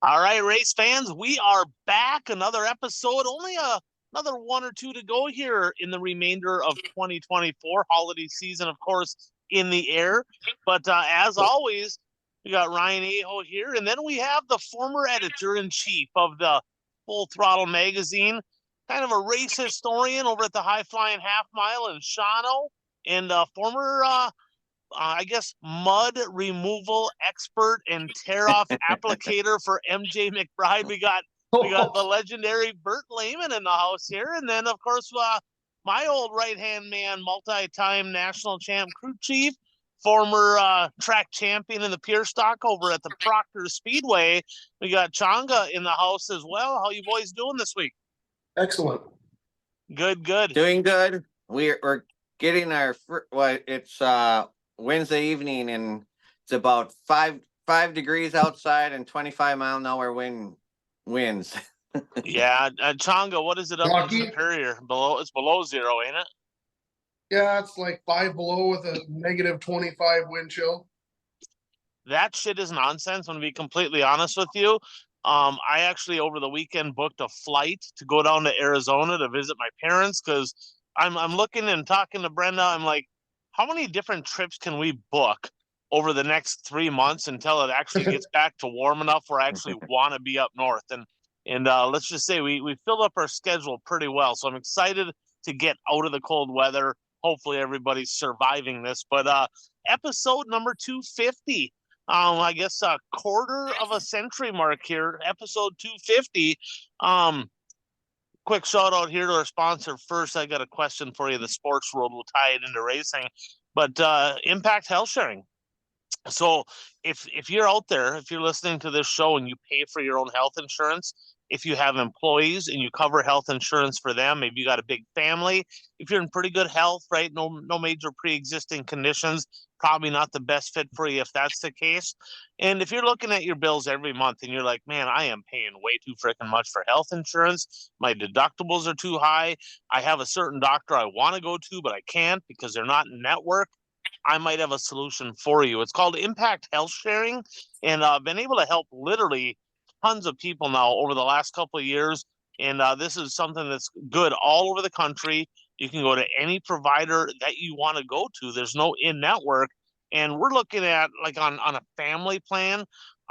All right, race fans, we are back. Another episode, only another one or two to go here in the remainder of 2024. Holiday season, of course, in the air. But as always, we got Ryan Aho here, and then we have the former editor-in-chief of the Full Throttle magazine, kind of a race historian over at the High Flying Half Mile in Shawano, and former I guess, mud removal expert and tear-off applicator for MJ McBride. We got the legendary Bert Lehman in the house here. And then, of course, my old right-hand man, multi-time national champ crew chief, former track champion in the pier stock over at the Proctor Speedway. We got Changa in the house as well. How you boys doing this week? Excellent. Good. Doing good. We're getting our it's Wednesday evening, and it's about 5 degrees outside and 25-mile-an-hour winds. Yeah, Changa, what is it up in Superior? It's below zero, ain't it? Yeah, it's like 5 below with a negative 25 wind chill. That shit is nonsense. I'm gonna be completely honest with you. I actually over the weekend booked a flight to go down to Arizona to visit my parents because I'm looking and talking to Brenda. I'm like, how many different trips can we book over the next 3 months until it actually gets back to warm enough where I actually want to be up north? And let's just say we filled up our schedule pretty well. So I'm excited to get out of the cold weather. Hopefully everybody's surviving this. But episode number 250. I guess a quarter of a century mark here, episode 250. Quick shout out here to our sponsor first. I got a question for you. The sports world will tie it into racing, but Impact Health Sharing. So if you're out there, if you're listening to this show and you pay for your own health insurance, if you have employees and you cover health insurance for them, maybe you got a big family, if you're in pretty good health, right? No major pre-existing conditions, probably not the best fit for you if that's the case. And if you're looking at your bills every month and you're like, man, I am paying way too freaking much for health insurance. My deductibles are too high. I have a certain doctor I want to go to, but I can't because they're not in network. I might have a solution for you. It's called Impact Health Sharing, and I've been able to help literally tons of people now over the last couple of years. And this is something that's good all over the country. You can go to any provider that you want to go to. There's no in-network. And we're looking at, like on a family plan,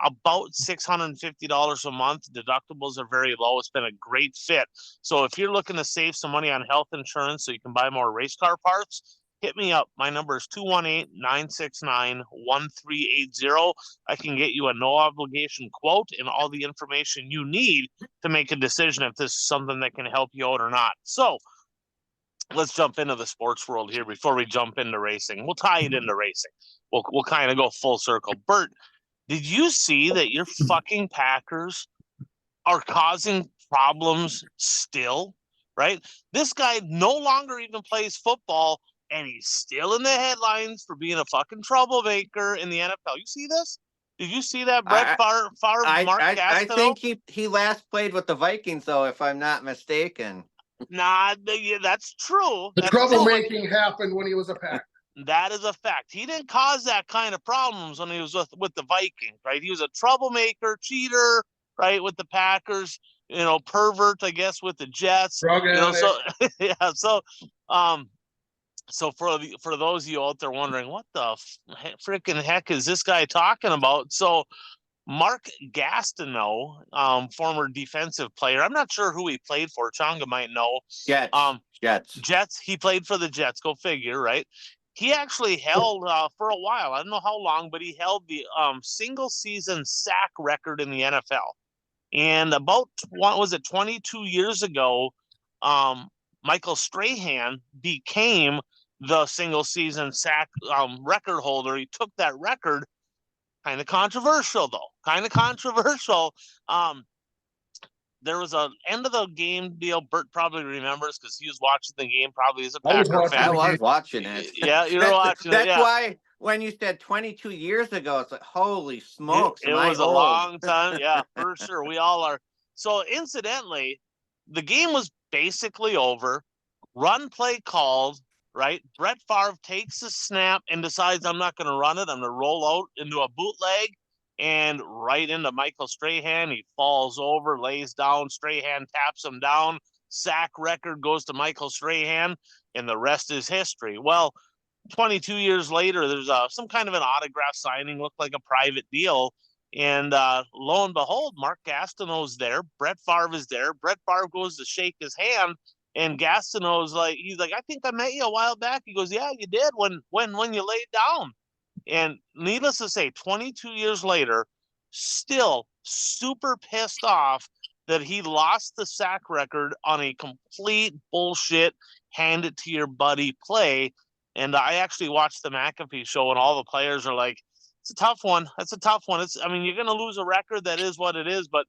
about $650 a month. Deductibles are very low. It's been a great fit. So if you're looking to save some money on health insurance so you can buy more race car parts, hit me up. My number is 218-969-1380. I can get you a no obligation quote and all the information you need to make a decision if this is something that can help you out or not. So let's jump into the sports world here before we jump into racing. We'll tie it into racing. We'll kind of go full circle. Bert, did you see that your fucking Packers are causing problems still, right? This guy no longer even plays football, and he's still in the headlines for being a fucking troublemaker in the NFL. You see this? Did you see that Brett Favre, Mark Gastineau? I think he last played with the Vikings, though, if I'm not mistaken. Nah, that's true. The troublemaking happened when he was a Packer. That is a fact. He didn't cause that kind of problems when he was with the Vikings, right? He was a troublemaker, cheater, right, with the Packers. Pervert, I guess, with the Jets. So yeah, so for those of you out there wondering, what the freaking heck is this guy talking about? So Mark Gastineau, former defensive player. I'm not sure who he played for. Changa might know. Jets. He played for the Jets. Go figure, right? He actually held for a while. I don't know how long, but he held the single season sack record in the NFL. And about 22 years ago, Michael Strahan became the single season sack record holder. He took that record. Kind of controversial, though. There was an end of the game deal. Bert probably remembers because he was watching the game probably as a Packer fan. I was watching it. Yeah, you were watching it. That's why when you said 22 years ago, it's like, holy smokes. It was a long time. Yeah, for sure. We all are. So incidentally, the game was basically over. Run play called, right? Brett Favre takes the snap and decides, I'm not going to run it. I'm going to roll out into a bootleg. and right into Michael Strahan. He falls over, lays down. Strahan taps him down. Sack record goes to Michael Strahan, and the rest is history. Well, 22 years later, there's some kind of an autograph signing, looked like a private deal. And lo and behold, Mark Gastineau's there. Brett Favre is there. Brett Favre goes to shake his hand, and Gastineau's like, he's like, I think I met you a while back. He goes, yeah, you did when you laid down. And needless to say, 22 years later, still super pissed off that he lost the sack record on a complete bullshit, hand it to your buddy play. And I actually watched the McAfee show, and all the players are like, it's a tough one. That's a tough one. I mean, you're going to lose a record. That is what it is. But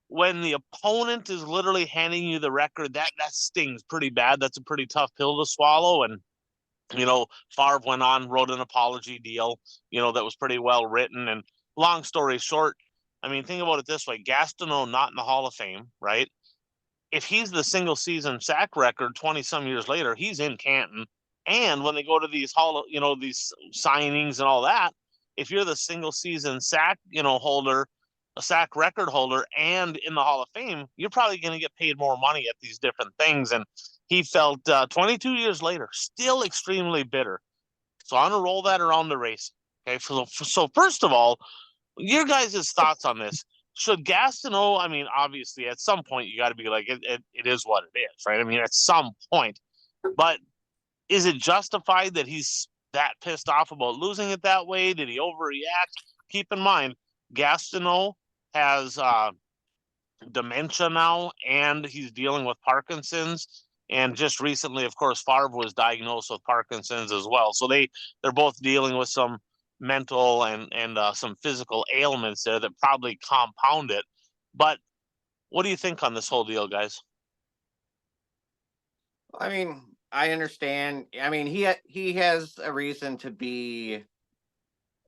when the opponent is literally handing you the record, that stings pretty bad. That's a pretty tough pill to swallow. And, Favre went on, wrote an apology deal, that was pretty well written. And long story short, I mean, think about it this way. Gastineau not in the Hall of Fame, right? If he's the single season sack record 20 some years later, he's in Canton. And when they go to these these signings and all that, if you're the single season sack, holder, a sack record holder, and in the Hall of Fame, you're probably going to get paid more money at these different things. And he felt 22 years later, still extremely bitter. So I'm going to roll that around the race. Okay. So first of all, your guys' thoughts on this. Should Gastineau, I mean, obviously at some point you got to be like, it is what it is, right? I mean, at some point, but is it justified that he's that pissed off about losing it that way? Did he overreact? Keep in mind, Gastineau has dementia now, and he's dealing with Parkinson's. And just recently, of course, Favre was diagnosed with Parkinson's as well. So they're both dealing with some mental and some physical ailments there that probably compound it. But what do you think on this whole deal, guys? I mean, I understand. I mean, he has a reason to be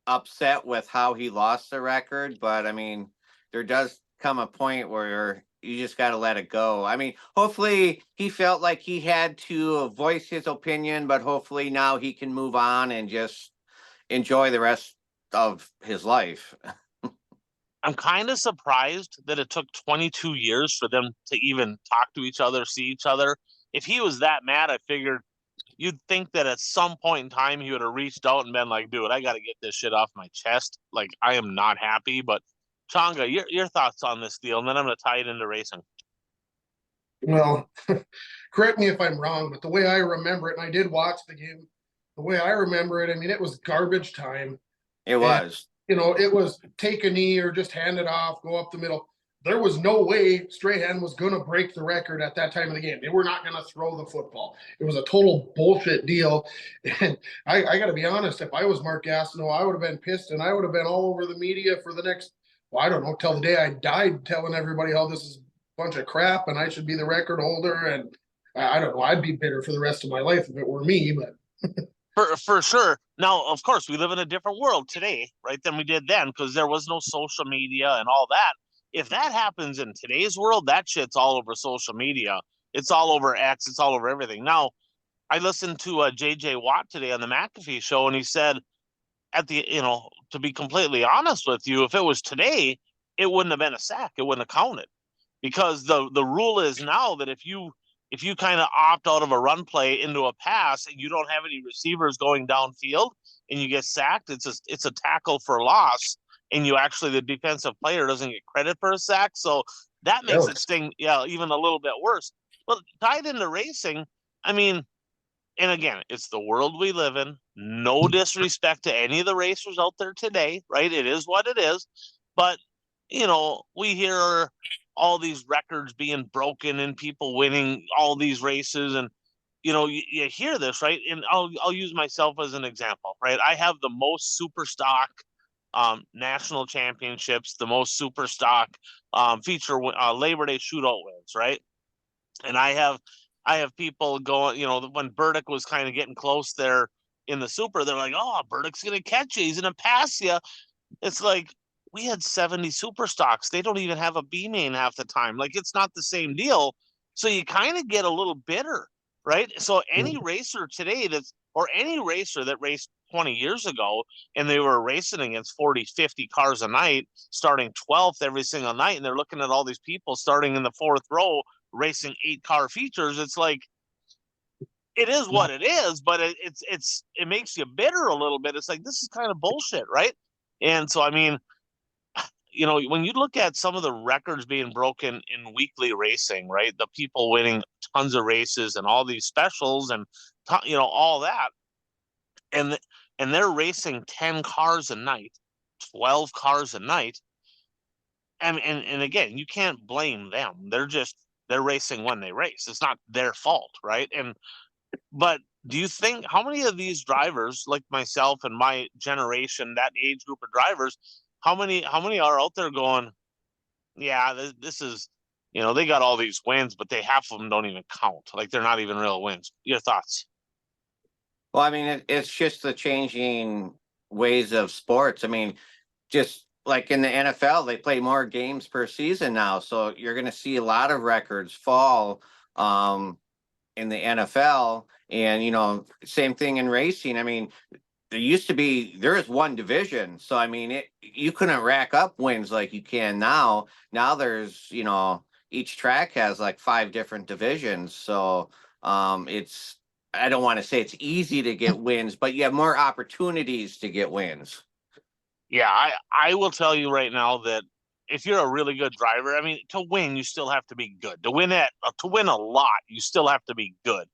upset with how he lost the record, but I mean, there does come a point where you just got to let it go. I mean, hopefully he felt like he had to voice his opinion, but hopefully now he can move on and just enjoy the rest of his life. I'm kind of surprised that it took 22 years for them to even talk to each other, see each other. If he was that mad, I figured you'd think that at some point in time he would have reached out and been like, dude, I got to get this shit off my chest. Like, I am not happy. But Changa, your thoughts on this deal, and then I'm going to tie it into racing. Well, correct me if I'm wrong, but the way I remember it, and I did watch the game, the way I remember it, I mean, it was garbage time. It was. And, it was take a knee or just hand it off, go up the middle. There was no way Strahan was going to break the record at that time of the game. They were not going to throw the football. It was a total bullshit deal. And I got to be honest, if I was Mark Gastineau, I would have been pissed, and I would have been all over the media for the next, I don't know, till the day I died, telling everybody how this is a bunch of crap and I should be the record holder. And I don't know, I'd be bitter for the rest of my life if it were me, but. For sure. Now, of course, we live in a different world today, right, than we did then, because there was no social media and all that. If that happens in today's world, that shit's all over social media. It's all over X. It's all over everything. Now, I listened to G.O.A.T today on the McAfee show, and he said, to be completely honest with you, if it was today, it wouldn't have been a sack. It wouldn't have counted, because the rule is now that if you kind of opt out of a run play into a pass and you don't have any receivers going downfield and you get sacked, it's a tackle for loss. And the defensive player doesn't get credit for a sack. So that makes it sting, even a little bit worse. But tied into racing, I mean, and again, it's the world we live in. No disrespect to any of the racers out there today, right? It is what it is. But, we hear all these records being broken and people winning all these races. And, you hear this, right? And I'll use myself as an example, right? I have the most super stock national championships, the most super stock feature Labor Day shootout wins, right? And I have people going, when Burdick was kind of getting close there in the super, they're like, oh, Burdick's going to catch you. He's going to pass you. It's like, we had 70 super stocks. They don't even have a B main half the time. Like, it's not the same deal. So you kind of get a little bitter, right? So any racer today or any racer that raced 20 years ago, and they were racing against 40, 50 cars a night, starting 12th every single night. And they're looking at all these people starting in the 4th row, racing 8-car features. It's like, it is what it is, but it makes you bitter a little bit. It's like, this is kind of bullshit, right? And so, I mean, when you look at some of the records being broken in weekly racing, right? The people winning tons of races and all these specials and, all that. And they're racing 10 cars a night, 12 cars a night. And again, you can't blame them. They're racing when they race. It's not their fault, right? But do you think, how many of these drivers, like myself and my generation, that age group of drivers, how many are out there going, yeah, this is, they got all these wins, but half of them don't even count. Like, they're not even real wins. Your thoughts? Well, I mean, it's just the changing ways of sports. I mean, just like in the NFL, they play more games per season now. So you're going to see a lot of records fall in the NFL. And, same thing in racing. I mean, there is one division. So, I mean, you couldn't rack up wins like you can now. Now there's, each track has like 5 different divisions. So I don't want to say it's easy to get wins, but you have more opportunities to get wins. Yeah, I will tell you right now that if you're a really good driver, I mean, to win, you still have to be good. To win a lot, you still have to be good.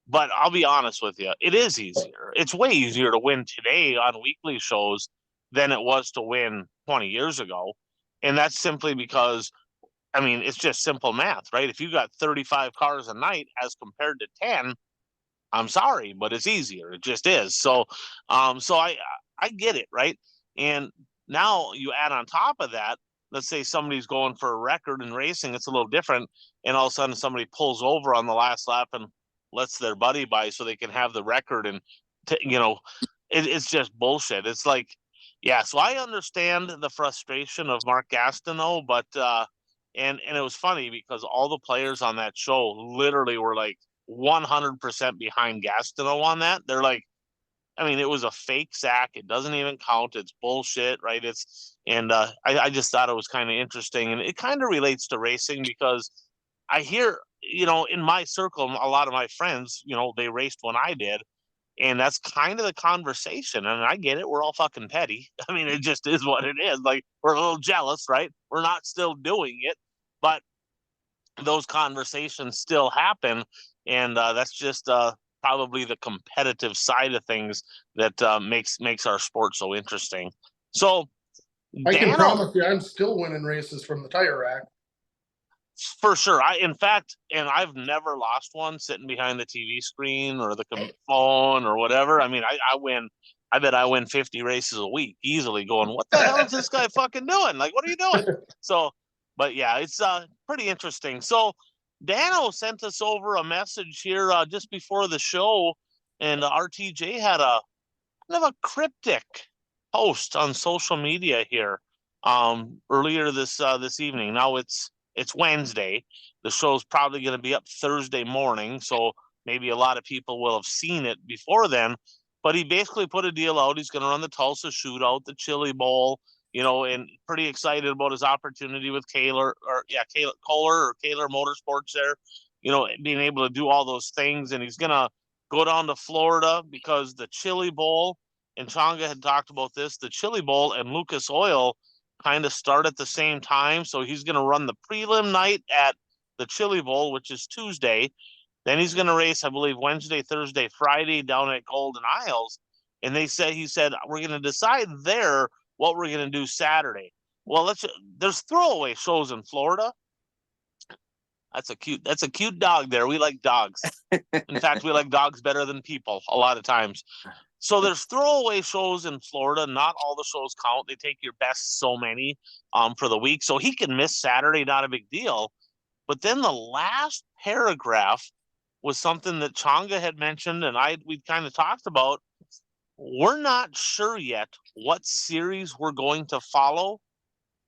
But I'll be honest with you, it is easier. It's way easier to win today on weekly shows than it was to win 20 years ago. And that's simply because, I mean, it's just simple math, right? If you got 35 cars a night as compared to 10, I'm sorry, but it's easier. It just is. So I get it, right? And now you add on top of that, let's say somebody's going for a record in racing, it's a little different, and all of a sudden somebody pulls over on the last lap and lets their buddy by so they can have the record, and it's just bullshit. It's like, yeah. So I understand the frustration of Mark Gastineau, but and it was funny because all the players on that show literally were like 100% behind Gastineau on that. They're like, I mean, it was a fake sack. It doesn't even count. It's bullshit, right? I just thought it was kind of interesting, and it kind of relates to racing because I hear, in my circle, a lot of my friends, they raced when I did, and that's kind of the conversation. And I get it. We're all fucking petty. I mean, it just is what it is. Like, we're a little jealous, right? We're not still doing it, but those conversations still happen. And that's just probably the competitive side of things that makes our sport so interesting. So I can promise you, I'm still winning races from the tire rack. For sure. In fact, I've never lost one sitting behind the TV screen or the phone or whatever. I mean, I win. I bet I win 50 races a week easily going, what the hell is this guy fucking doing? Like, what are you doing? So, but yeah, it's pretty interesting. So Dano sent us over a message here just before the show, and RTJ had a kind of a cryptic post on social media here earlier this evening. Now it's Wednesday. The show's probably going to be up Thursday morning, so maybe a lot of people will have seen it before then. But he basically put a deal out. He's going to run the Tulsa Shootout, the Chili Bowl, and pretty excited about his opportunity with Kohler Motorsports there, being able to do all those things. And he's going to go down to Florida because the Chili Bowl, and Changa had talked about this, the Chili Bowl and Lucas Oil kind of start at the same time. So he's going to run the prelim night at the Chili Bowl, which is Tuesday. Then he's going to race, I believe, Wednesday, Thursday, Friday down at Golden Isles. And he said, we're going to decide there what we're going to do Saturday. Well, there's throwaway shows in Florida. That's a cute dog there. We like dogs. In fact, we like dogs better than people a lot of times. So there's throwaway shows in Florida. Not all the shows count. They take your best so many for the week. So he can miss Saturday, not a big deal. But then the last paragraph was something that Changa had mentioned, and we kind of talked about. We're not sure yet what series we're going to follow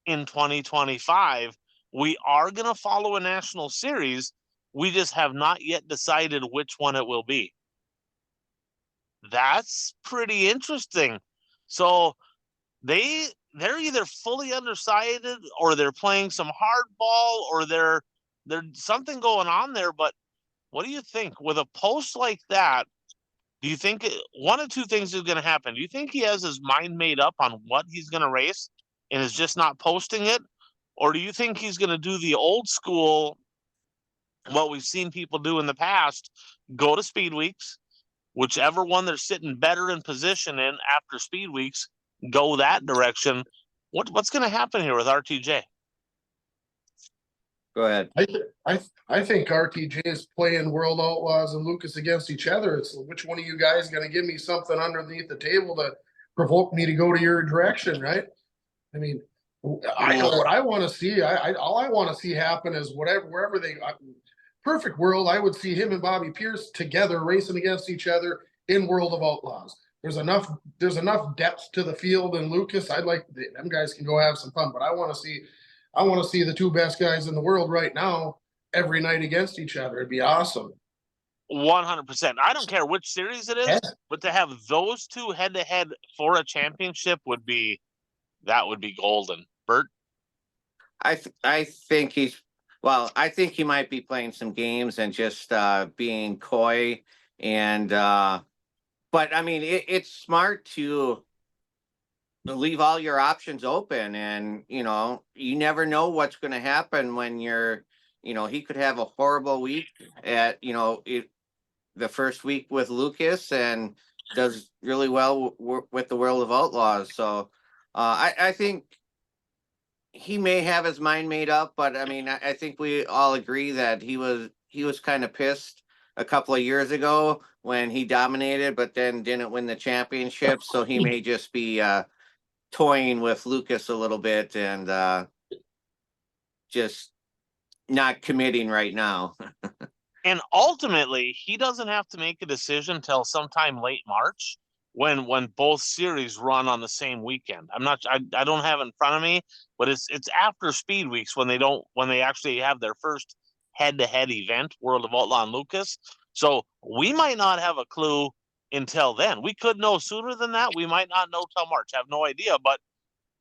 in 2025. We are going to follow a national series. We just have not yet decided which one it will be. That's pretty interesting. So they're either fully undecided or they're playing some hardball or there's something going on there. But what do you think with a post like that? Do you think one of two things is going to happen? Do you think he has his mind made up on what he's going to race and is just not posting it? Or do you think he's going to do the old school, what we've seen people do in the past, go to speed weeks, whichever one they're sitting better in position in after speed weeks, go that direction? What's going to happen here with RTJ? Go ahead. I think RTJ is playing World Outlaws and Lucas against each other. It's which one of you guys going to give me something underneath the table to provoke me to go to your direction, right? I mean, I know what I want to see. All I want to see happen is wherever they perfect world. I would see him and Bobby Pierce together racing against each other in World of Outlaws. There's enough depth to the field and Lucas. I'd like them guys can go have some fun, but I want to see the two best guys in the world right now every night against each other. It'd be awesome. 100%. I don't care which series it is, Yeah. but to have those two head to head for a championship would be golden. Bert? I think I think he might be playing some games and just being coy and but I mean it's smart to leave all your options open, and you never know what's going to happen when he could have a horrible week at the first week with Lucas and does really well with the World of Outlaws. So I think he may have his mind made up, but I mean, I think we all agree that he was kind of pissed a couple of years ago when he dominated, but then didn't win the championship. So he may just be toying with Lucas a little bit and just not committing right now. And ultimately, he doesn't have to make a decision till sometime late March when both series run on the same weekend. I don't have it in front of me, but it's after speed weeks when they actually have their first head-to-head event, World of Outlaw and Lucas. So we might not have a clue until then. We could know sooner than that. We might not know till March. I have no idea, but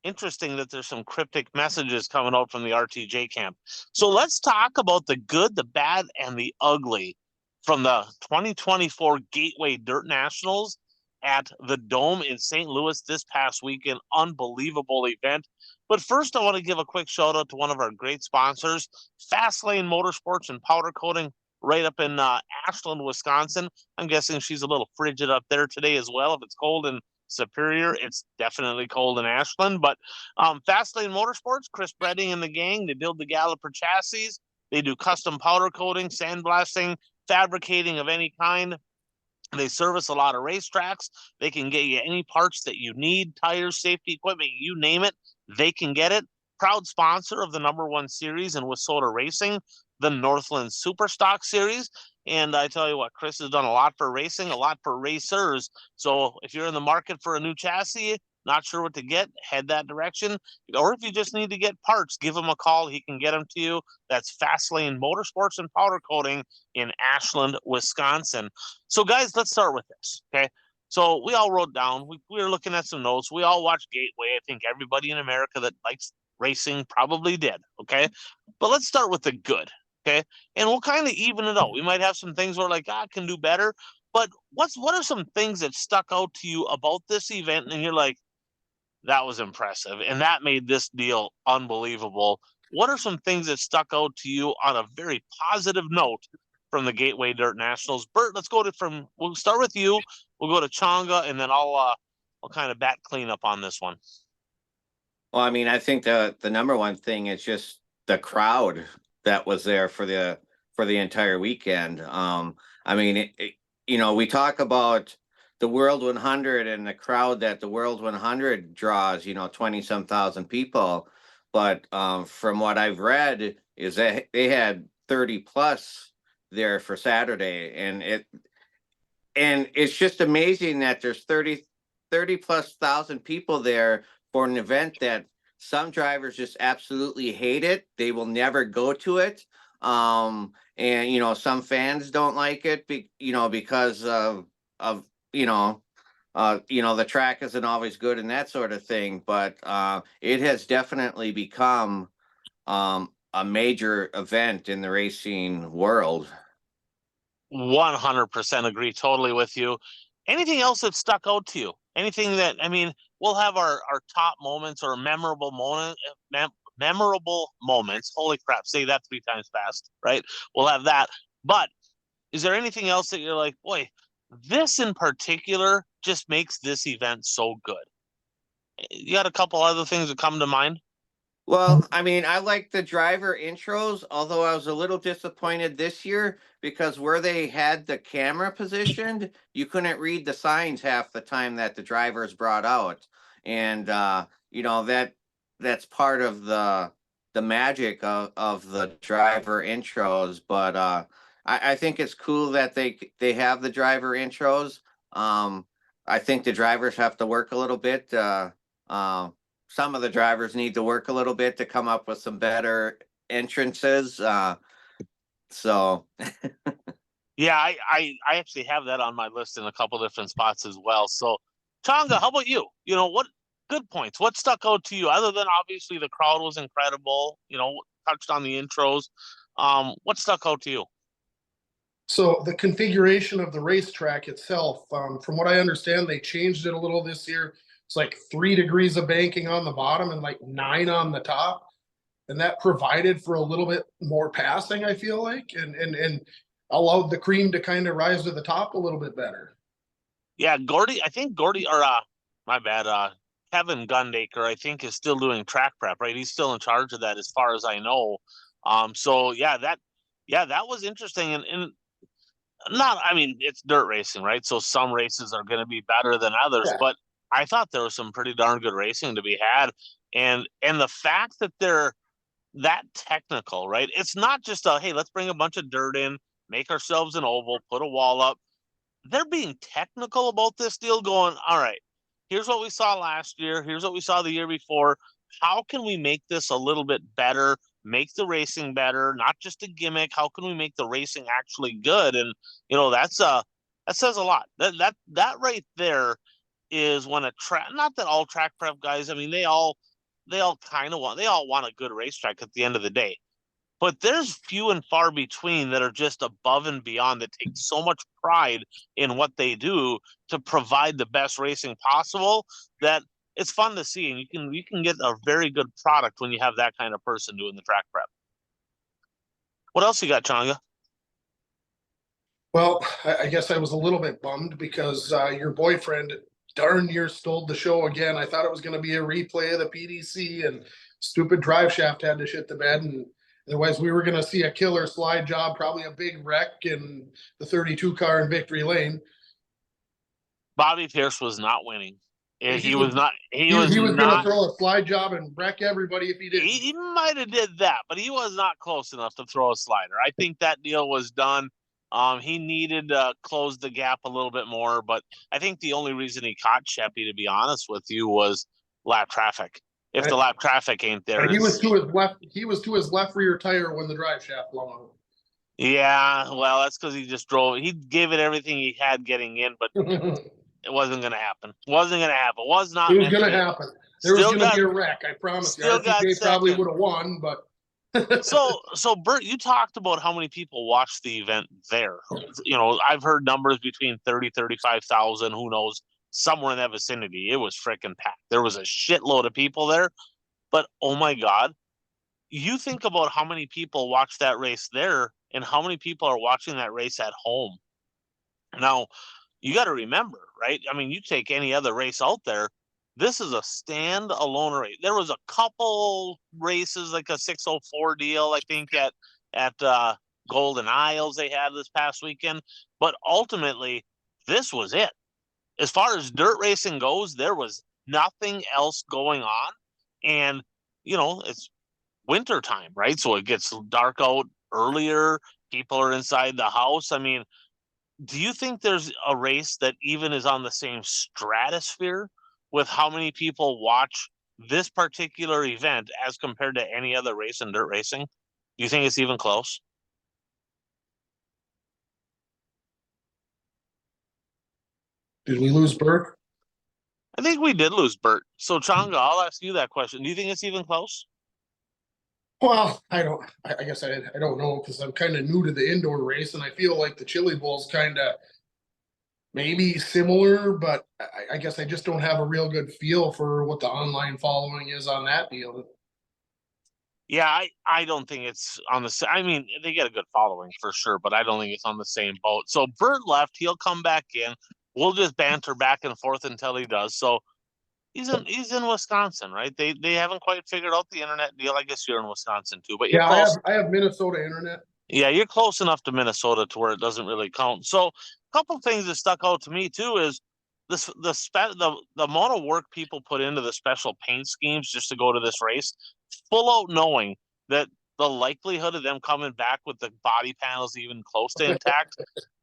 interesting that there's some cryptic messages coming out from the RTJ camp. So let's talk about the good, the bad, and the ugly from the 2024 Gateway Dirt Nationals at the Dome in St. Louis this past weekend. Unbelievable event. But first, I want to give a quick shout out to one of our great sponsors, Fastlane Motorsports and Powder Coating, right up in Ashland, Wisconsin. I'm guessing she's a little frigid up there today as well. If it's cold in Superior, it's definitely cold in Ashland. But Fastlane Motorsports, Chris Bredding and the gang, they build the Galloper chassis. They do custom powder coating, sandblasting, fabricating of any kind. They service a lot of racetracks. They can get you any parts that you need, tires, safety equipment, you name it, they can get it. Proud sponsor of the #1 series in Wissota Racing, the Northland Superstock Series. And I tell you what, Chris has done a lot for racing, a lot for racers. So if you're in the market for a new chassis, not sure what to get, head that direction. Or if you just need to get parts, give him a call. He can get them to you. That's Fastlane Motorsports and Powder Coating in Ashland, Wisconsin. So guys, let's start with this, okay? So we all wrote down, we were looking at some notes. We all watched Gateway. I think everybody in America that likes racing probably did, okay? But let's start with the good, okay? And we'll kind of even it out. We might have some things where like, I can do better. But what are some things that stuck out to you about this event and you're like, that was impressive, and that made this deal unbelievable? What are some things that stuck out to you on a very positive note from the Gateway Dirt Nationals? Bert, we'll start with you. We'll go to Changa, and then I'll kind of bat clean up on this one. Well, I mean, I think the #1 thing is just the crowd that was there for the entire weekend. I mean, we talk about the World 100 and the crowd that the World 100 draws, 20-some thousand people. But from what I've read is that they had 30 plus there for Saturday. And it's just amazing that there's 30 plus thousand people there for an event that some drivers just absolutely hate it. They will never go to it. And, some fans don't like it, because of the track isn't always good and that sort of thing, but it has definitely become a major event in the racing world. 100% agree totally with you. Anything else that stuck out to you? Anything that, I mean, we'll have our top moments or memorable moments. Holy crap, say that 3 times fast, right? We'll have that. But is there anything else that you're like, boy, this in particular just makes this event so good? You got a couple other things that come to mind? Well, I mean, I like the driver intros, although I was a little disappointed this year because where they had the camera positioned, you couldn't read the signs half the time that the drivers brought out. And that's part of the magic of the driver intros. But I think it's cool that they have the driver intros. I think the drivers have to work a little bit. Some of the drivers need to work a little bit to come up with some better entrances. So Yeah, I actually have that on my list in a couple different spots as well. So, Changa, how about you? What good points? What stuck out to you other than obviously the crowd was incredible, touched on the intros. What stuck out to you? So the configuration of the racetrack itself, from what I understand, they changed it a little this year. It's like 3 degrees of banking on the bottom and like 9 on the top, and that provided for a little bit more passing, I feel like, and allowed the cream to kind of rise to the top a little bit better. Yeah, I think Gordy or my bad, Kevin Gundaker, I think is still doing track prep, right? He's still in charge of that as far as I know. So that was interesting and not, I mean, it's dirt racing, right? So some races are going to be better than others, Yeah. but I thought there was some pretty darn good racing to be had. And the fact that they're that technical, right? It's not just hey, let's bring a bunch of dirt in, make ourselves an oval, put a wall up. They're being technical about this deal, going, all right, here's what we saw last year, here's what we saw the year before. How can we make this a little bit better, make the racing better, not just a gimmick? How can we make the racing actually good? And that says a lot. That right there is when a track, not that all track prep guys, I mean, they all want a good racetrack at the end of the day. But there's few and far between that are just above and beyond, that take so much pride in what they do to provide the best racing possible, that it's fun to see. And you can get a very good product when you have that kind of person doing the track prep. What else you got, Changa? Well, I guess I was a little bit bummed because your boyfriend darn near stole the show again. I thought it was going to be a replay of the PDC, and stupid drive shaft had to shit the bed. And otherwise, we were going to see a killer slide job, probably a big wreck in the 32 car in Victory Lane. Bobby Pierce was not winning. He was not. He was going to throw a slide job and wreck everybody if he didn't. He might have did that, but he was not close enough to throw a slider. I think that deal was done. He needed to close the gap a little bit more, but I think the only reason he caught Sheppy, to be honest with you, was lap traffic. If the lap traffic ain't there, he was to his left. He was to his left rear tire when the drive shaft blew out. Yeah, well, that's because he just drove. He gave it everything he had getting in, but it wasn't going to happen. Was not. It was going to happen. There was going to be a wreck. I promise you. RTJ probably would have won, but. So Bert, you talked about how many people watched the event there. I've heard numbers between 35,000, who knows, somewhere in that vicinity. It was freaking packed. There was a shitload of people there, but oh my God, you think about how many people watched that race there and how many people are watching that race at home. Now, you got to remember, right? I mean, you take any other race out there, this is a standalone race. There was a couple races, like a 604 deal, I think at Golden Isles they had this past weekend, but ultimately this was it. As far as dirt racing goes, there was nothing else going on, and it's winter time, right? So it gets dark out earlier. People are inside the house. I mean, do you think there's a race that even is on the same stratosphere with how many people watch this particular event as compared to any other race in dirt racing? Do you think it's even close? Did we lose Burke? I think we did lose Bert. So Changa, I'll ask you that question. Do you think it's even close? Well, I don't. I guess I don't know because I'm kind of new to the indoor race, and I feel like the Chili Bowl's kind of maybe similar, but I guess I just don't have a real good feel for what the online following is on that deal. Yeah, I don't think it's on the. I mean, they get a good following for sure, but I don't think it's on the same boat. So Bert left. He'll come back in. We'll just banter back and forth until he does. So he's in Wisconsin, right? They haven't quite figured out the internet deal. I guess you're in Wisconsin too, but you're Yeah, close. I have Minnesota internet. Yeah, you're close enough to Minnesota to where it doesn't really count. So, a couple things that stuck out to me too is the amount of work people put into the special paint schemes just to go to this race, full out knowing that the likelihood of them coming back with the body panels even close to intact,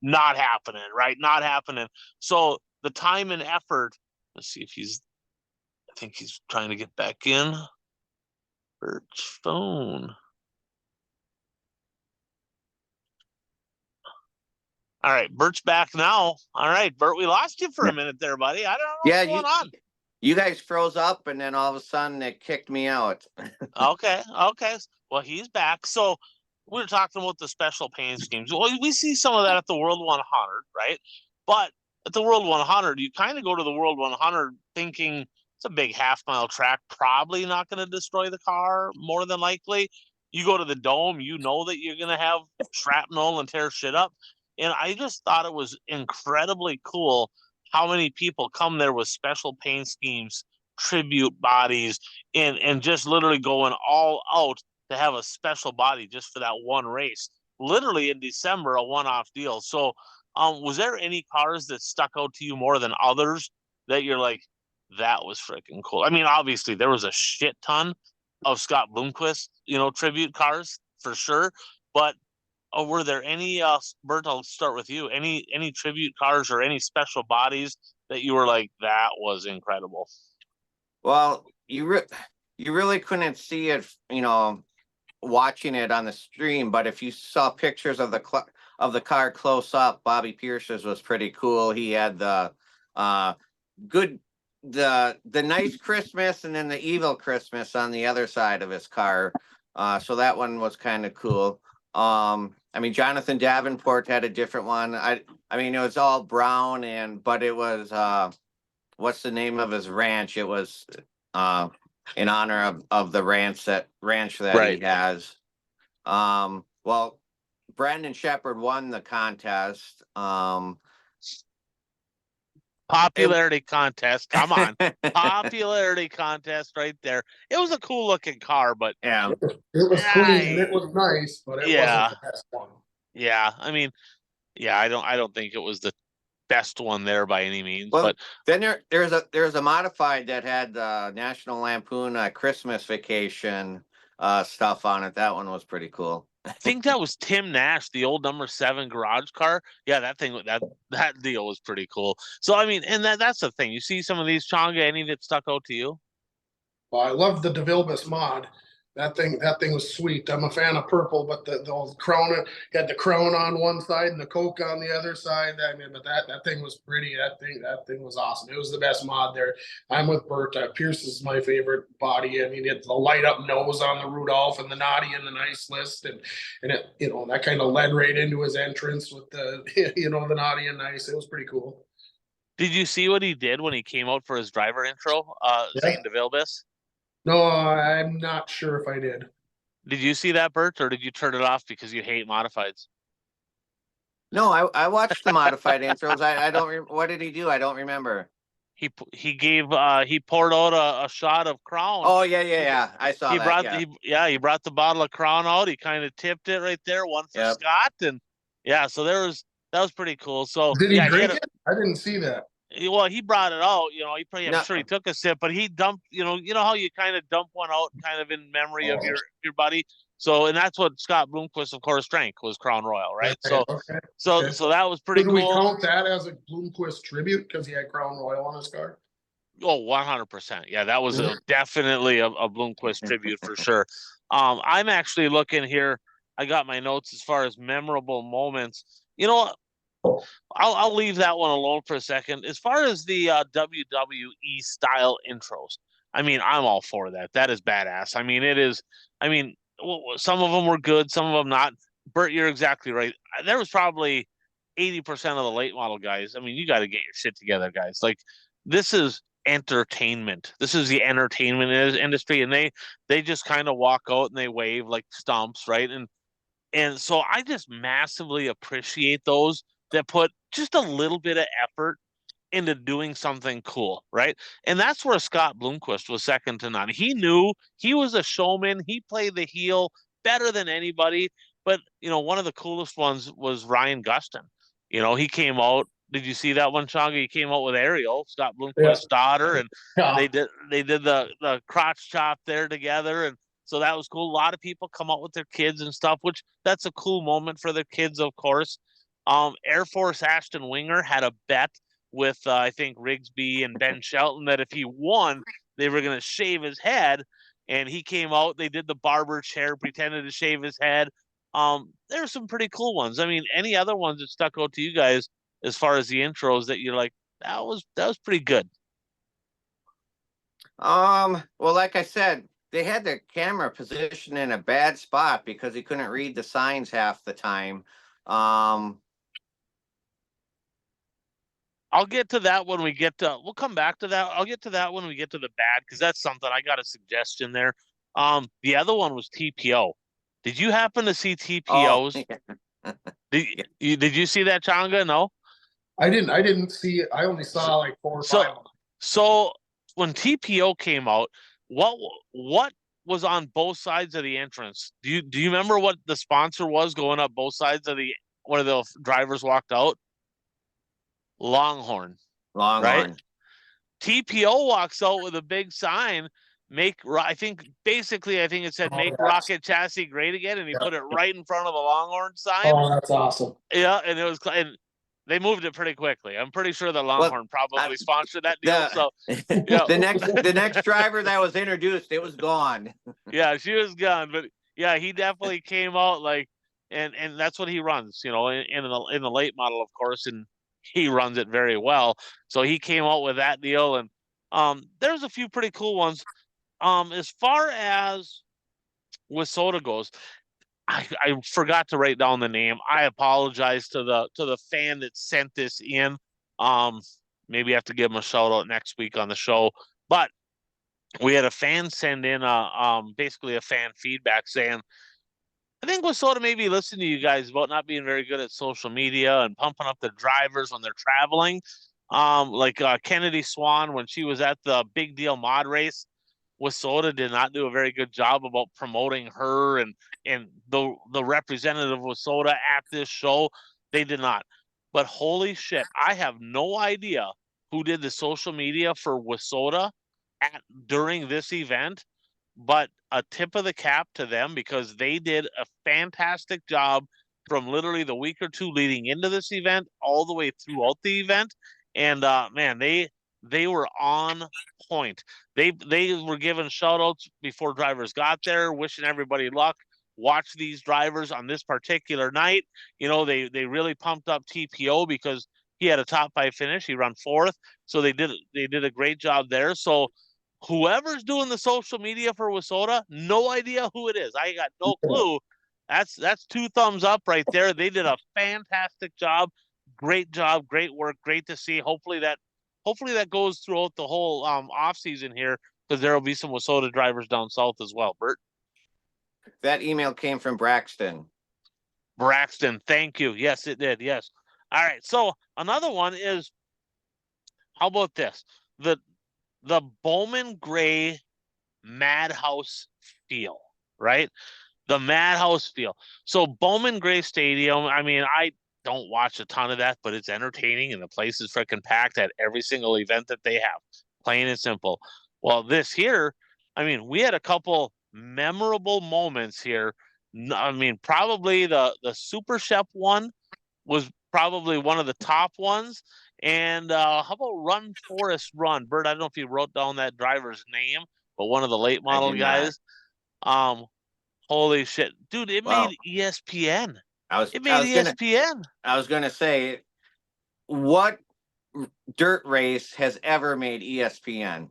not happening, right? Not happening. So the time and effort. Let's see if I think he's trying to get back in. Bert's phone. All right, Bert's back now. All right, Bert, we lost you for a minute there, buddy. I don't know Yeah, what's going on. you guys froze up, and then all of a sudden it kicked me out. Okay. Well, he's back. So we were talking about the special paint schemes. Well, we see some of that at the World 100, right? But at the World 100, you kind of go to the World 100 thinking it's a big half-mile track, probably not going to destroy the car, more than likely. You go to the Dome, you know that you're going to have shrapnel and tear shit up. And I just thought it was incredibly cool how many people come there with special paint schemes, tribute bodies, and just literally going all out to have a special body just for that one race. Literally in December, a one-off deal. So, was there any cars that stuck out to you more than others that you're like, that was freaking cool? I mean, obviously there was a shit ton of Scott Bloomquist, tribute cars for sure, but were there any, Bert, I'll start with you. Any tribute cars or any special bodies that you were like, that was incredible? Well, you really couldn't see it, watching it on the stream, but if you saw pictures of the car close up, Bobby Pierce's was pretty cool. He had the good the nice Christmas and then the evil Christmas on the other side of his car. So that one was kind of cool. I mean, Jonathan Davenport had a different one. I mean, it was all brown but it was what's the name of his ranch? It was in honor of the ranch that Right. he has. Well, Brandon Shepard won the contest. Popularity contest. Come on. Popularity contest right there. It was a cool looking car, but Yeah. It was clean and it was nice, but it wasn't the best one. Yeah. I mean, yeah, I don't think it was the best one there by any means. Well, but then there's a modified that had National Lampoon Christmas Vacation stuff on it. That one was pretty cool. I think that was Tim Nash, the old number 7 garage car. Yeah, that deal was pretty cool. So I mean, and that's the thing. You see some of these, Chonga, any that stuck out to you? Well, I love the DeVilbiss mod. That thing was sweet. I'm a fan of purple, but the crown had the crown on one side and the Coke on the other side. I mean, but that thing was pretty. That thing was awesome. It was the best mod there. I'm with Bert. Pierce is my favorite body. I mean, it's the light up nose on the Rudolph and the naughty and the nice list, and it that kind of led right into his entrance with the the naughty and nice. It was pretty cool. Did you see what he did when he came out for his driver intro? Zane DeVilbiss? No, I'm not sure if I did. Did you see that, Bert, or did you turn it off because you hate modifieds? No, I watched the modified intros. I don't. What did he do? I don't remember. He poured out a shot of Crown. Oh yeah. I saw that. He brought the bottle of Crown out. He kind of tipped it right there, one for Scott, and so that was pretty cool. So did he drink it? I didn't see that. Well, he brought it out. I'm sure he took a sip, but he dumped. You know how you kind of dump one out, kind of in memory of your buddy. So, and that's what Scott Bloomquist, of course, drank was Crown Royal, right? Okay, so that was pretty cool. Did we count that as a Bloomquist tribute because he had Crown Royal on his car? Oh, 100%. Yeah, that was definitely a Bloomquist tribute for sure. I'm actually looking here. I got my notes as far as memorable moments. I'll leave that one alone for a second. As far as the WWE style intros, I mean, I'm all for that. That is badass. I mean, it is. I mean, some of them were good, some of them not. Bert, you're exactly right. There was probably 80% of the late model guys. I mean, you got to get your shit together, guys. Like, this is entertainment. This is the entertainment industry, and they just kind of walk out and they wave like stumps, right? And so I just massively appreciate those that put just a little bit of effort into doing something cool, right? And that's where Scott Bloomquist was second to none. He knew he was a showman. He played the heel better than anybody. But, one of the coolest ones was Ryan Gustin. He came out. Did you see that one, Changa? He came out with Ariel, Scott Bloomquist's daughter, and Yeah. they did the crotch chop there together, and so that was cool. A lot of people come out with their kids and stuff, which that's a cool moment for their kids, of course. Air Force Ashton Winger had a bet with I think Rigsby and Ben Shelton that if he won, they were going to shave his head. And he came out. They did the barber chair, pretended to shave his head. There's some pretty cool ones. I mean, any other ones that stuck out to you guys as far as the intros that you're like, that was pretty good? Well, like I said, they had the camera positioned in a bad spot because he couldn't read the signs half the time. I'll get to that when we get to. We'll come back to that. I'll get to that when we get to the bad because that's something I got a suggestion there. The other one was TPO. Did you happen to see TPOs? Oh. Did you see that, Changa? No. I didn't see it. I only saw like 4 or 5. So when TPO came out, what was on both sides of the entrance? Do you remember what the sponsor was going up both sides of the where the drivers walked out? Longhorn. Right? TPO walks out with a big sign, I think it said make Rocket Chassis great again, and he put it right in front of the Longhorn sign. Oh, that's awesome. Yeah, and it was, and they moved it pretty quickly. I'm pretty sure the Longhorn probably sponsored that deal. So yeah. the next driver that was introduced, it was gone. Yeah, she was gone, but yeah, he definitely came out like, and that's what he runs, in the late model, of course, and he runs it very well. So he came out with that deal, and there's a few pretty cool ones. As far as WISSOTA goes, I forgot to write down the name. I apologize to the fan that sent this in. Maybe I have to give him a shout out next week on the show. But we had a fan send in basically a fan feedback saying, I think WISSOTA maybe listened to you guys about not being very good at social media and pumping up the drivers when they're traveling. Like Kennedy Swan, when she was at the Big Deal Mod Race, WISSOTA did not do a very good job about promoting her and the representative of WISSOTA at this show. They did not. But holy shit, I have no idea who did the social media for WISSOTA during this event, but a tip of the cap to them because they did a fantastic job from literally the week or two leading into this event all the way throughout the event. And man, they were on point. They were giving shout outs before drivers got there, wishing everybody luck. Watch these drivers on this particular night. They really pumped up TPO because he had a top 5 finish. He ran 4th. So they did a great job there. So whoever's doing the social media for WISSOTA, no idea who it is. I got no clue. That's 2 thumbs up right there. They did a fantastic job. Great job, great work, great to see. Hopefully that goes throughout the whole off season here because there will be some WISSOTA drivers down south as well. Bert, that email came from Braxton. Thank you. Yes, it did. Yes. All right. So another one is, how about this? The Bowman Gray Madhouse feel, right? The Madhouse feel. So Bowman Gray Stadium, I mean, I don't watch a ton of that, but it's entertaining and the place is freaking packed at every single event that they have. Plain and simple. Well, this here, I mean, we had a couple memorable moments here. I mean, probably the Super Chef one was probably one of the top ones. And how about Run Forest Run? Bert, I don't know if you wrote down that driver's name, but one of the late model guys. Holy shit. Dude, it made ESPN. I was gonna say what dirt race has ever made ESPN?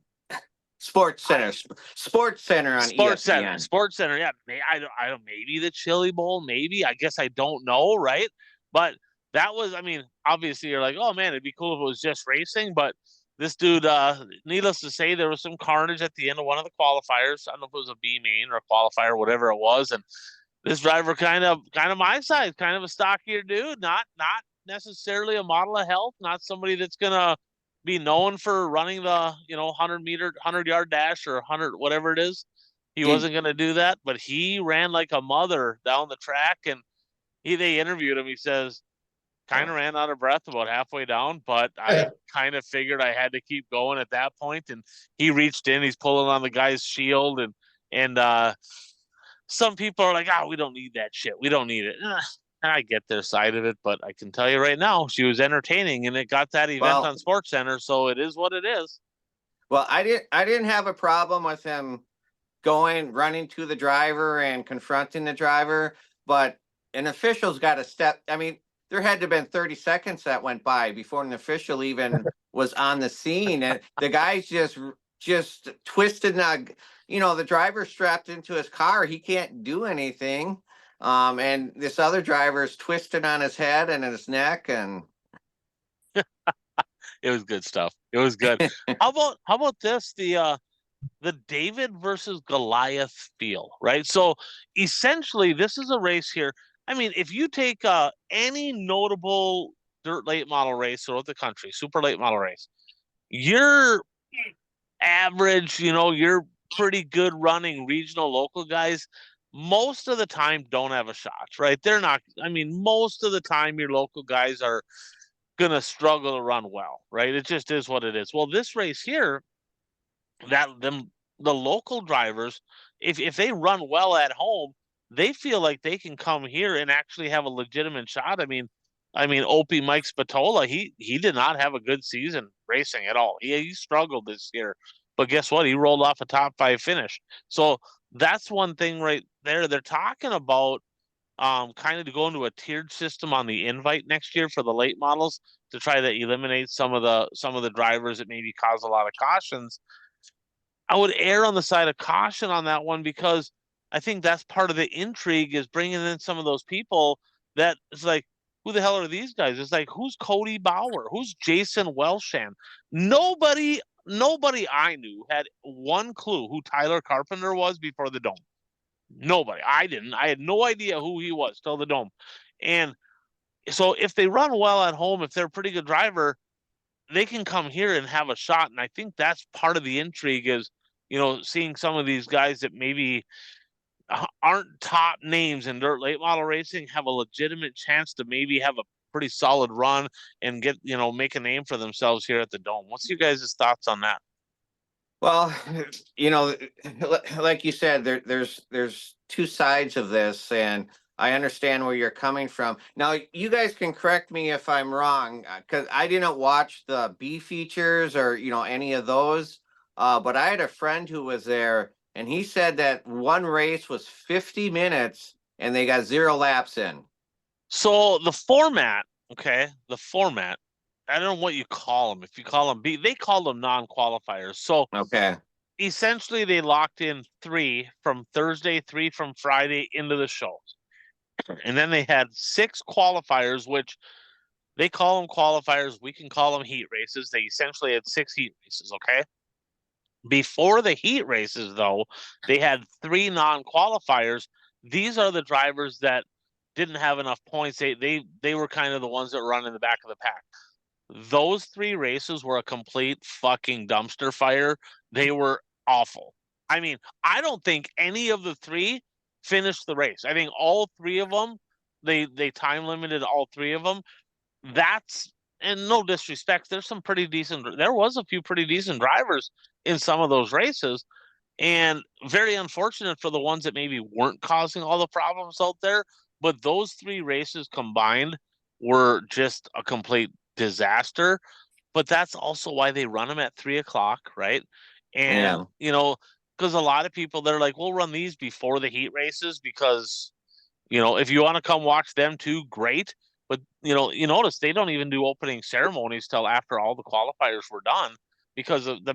Sports Center on ESPN. Sports Center. Yeah, I don't. Maybe the Chili Bowl. Maybe. I guess I don't know. Right. But that was. I mean, obviously, you're like, oh man, it'd be cool if it was just racing. But this dude, needless to say, there was some carnage at the end of one of the qualifiers. I don't know if it was a B main or a qualifier, whatever it was, and this driver kind of my size, kind of a stockier dude, not necessarily a model of health, not somebody that's gonna be known for running the 100-yard dash or 100 whatever it is. He Did wasn't gonna do that, but he ran like a mother down the track, and they interviewed him. He says kind of ran out of breath about halfway down, but I kind of figured I had to keep going at that point, and he reached in, he's pulling on the guy's shield, and some people are like, oh, we don't need that shit. We don't need it. And I get their side of it, but I can tell you right now, she was entertaining and it got that event on Sports Center. So it is what it is. Well, I didn't have a problem with him running to the driver and confronting the driver, but an official's got to step. I mean, there had to have been 30 seconds that went by before an official even was on the scene. And the guy's just twisted. The driver strapped into his car. He can't do anything. And this other driver's twisted on his head and his neck, and it was good stuff. It was good. How about this? The David versus Goliath feel, right? So essentially, this is a race here. I mean, if you take any notable dirt late model race throughout the country, super late model race, you're average, you're pretty good running regional local guys most of the time don't have a shot, right? They're not, I mean, most of the time your local guys are gonna struggle to run well, right? It just is what it is. Well, this race here, the local drivers, if they run well at home, they feel like they can come here and actually have a legitimate shot. Opie Mike Spatola, he did not have a good season racing at all. He struggled this year, but guess what? He rolled off a top 5 finish. So that's one thing right there. They're talking about kind of to go into a tiered system on the invite next year for the late models to try to eliminate some of the drivers that maybe cause a lot of cautions. I would err on the side of caution on that one because I think that's part of the intrigue is bringing in some of those people that it's like, who the hell are these guys? It's like, who's Cody Bauer? Who's Jason Welshan? Nobody I knew had one clue who Tyler Carpenter was before the Dome. Nobody. I didn't. I had no idea who he was till the Dome. And so if they run well at home, if they're a pretty good driver, they can come here and have a shot. And I think that's part of the intrigue is, seeing some of these guys that maybe aren't top names in dirt late model racing have a legitimate chance to maybe have a pretty solid run and get, make a name for themselves here at the Dome. What's you guys' thoughts on that? well, like you said, there's two sides of this, and I understand where you're coming from. Now, you guys can correct me if I'm wrong, because I didn't watch the B features or any of those. But I had a friend who was there, and he said that one race was 50 minutes, and they got 0 laps in. So the format, I don't know what you call them. If you call them B, they call them non-qualifiers. So okay, essentially they locked in 3 from Thursday, 3 from Friday into the shows. And then they had 6 qualifiers, which they call them qualifiers. We can call them heat races. They essentially had 6 heat races, okay? Before the heat races, though, they had 3 non-qualifiers. These are the drivers that didn't have enough points. They were kind of the ones that run in the back of the pack. Those 3 races were a complete fucking dumpster fire. They were awful. I mean, I don't think any of the 3 finished the race. I think all 3 of them, they time limited all 3 of them. And no disrespect, there was a few pretty decent drivers in some of those races, and very unfortunate for the ones that maybe weren't causing all the problems out there. But those 3 races combined were just a complete disaster. But that's also why they run them at 3:00, right? And because a lot of people, they're like, we'll run these before the heat races because if you want to come watch them too, great. But you notice they don't even do opening ceremonies till after all the qualifiers were done because of the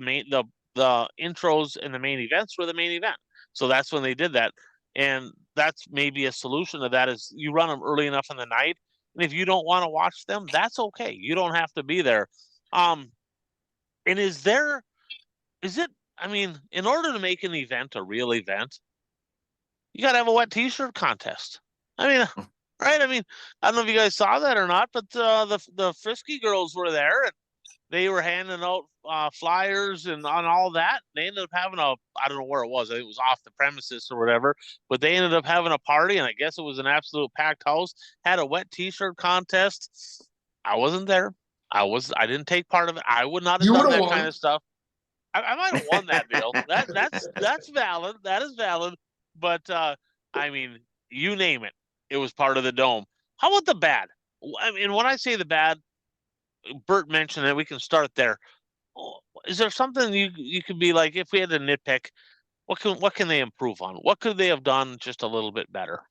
intros and the main events were the main event. So that's when they did that. And that's maybe a solution to that is you run them early enough in the night. And if you don't want to watch them, that's okay. You don't have to be there. And is it, I mean, in order to make an event a real event, you got to have a wet t-shirt contest. I mean, right? I mean, I don't know if you guys saw that or not, but the Frisky girls were there and they were handing out flyers and on all that. They ended up having I don't know where it was. I think it was off the premises or whatever, but they ended up having a party and I guess it was an absolute packed house, had a wet t-shirt contest. I wasn't there. I didn't take part of it. I would not have You would done have that won. kind of stuff. I might have won that deal. That's valid. That is valid. But I mean, you name it, it was part of the dome. How about the bad? I mean, when I say the bad, Bert mentioned it. We can start there. Is there something you could be like, if we had to nitpick, what can they improve on? What could they have done just a little bit better?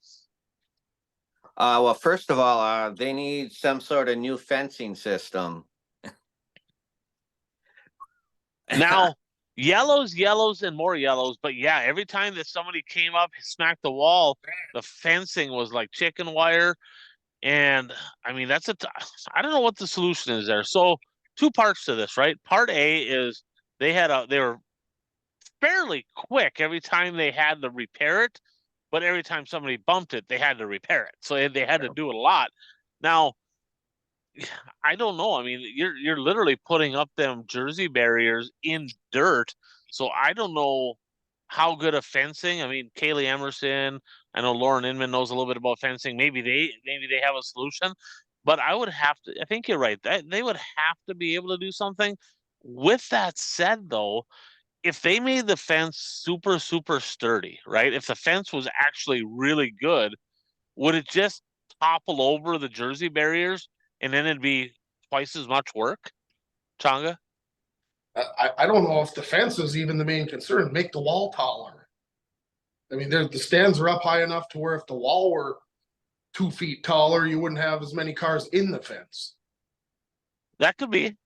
Well, first of all, they need some sort of new fencing system. Now, yellows, and more yellows. But yeah, every time that somebody came up, smacked the wall, the fencing was like chicken wire. And I mean, I don't know what the solution is there. So two parts to this, right? Part A is they were fairly quick every time they had to repair it, but every time somebody bumped it, they had to repair it. So they had to do it a lot. Now, I don't know. I mean, you're literally putting up them jersey barriers in dirt. So I don't know how good of fencing. I mean, Kaylee Emerson, I know Lauren Inman knows a little bit about fencing. Maybe they have a solution, but I think you're right. They would have to be able to do something. With that said, though, if they made the fence super, super sturdy, right? If the fence was actually really good, would it just topple over the jersey barriers and then it'd be twice as much work, Changa? I don't know if the fence is even the main concern. Make the wall taller. I mean, the stands are up high enough to where if the wall were 2 feet taller, you wouldn't have as many cars in the fence. That could be.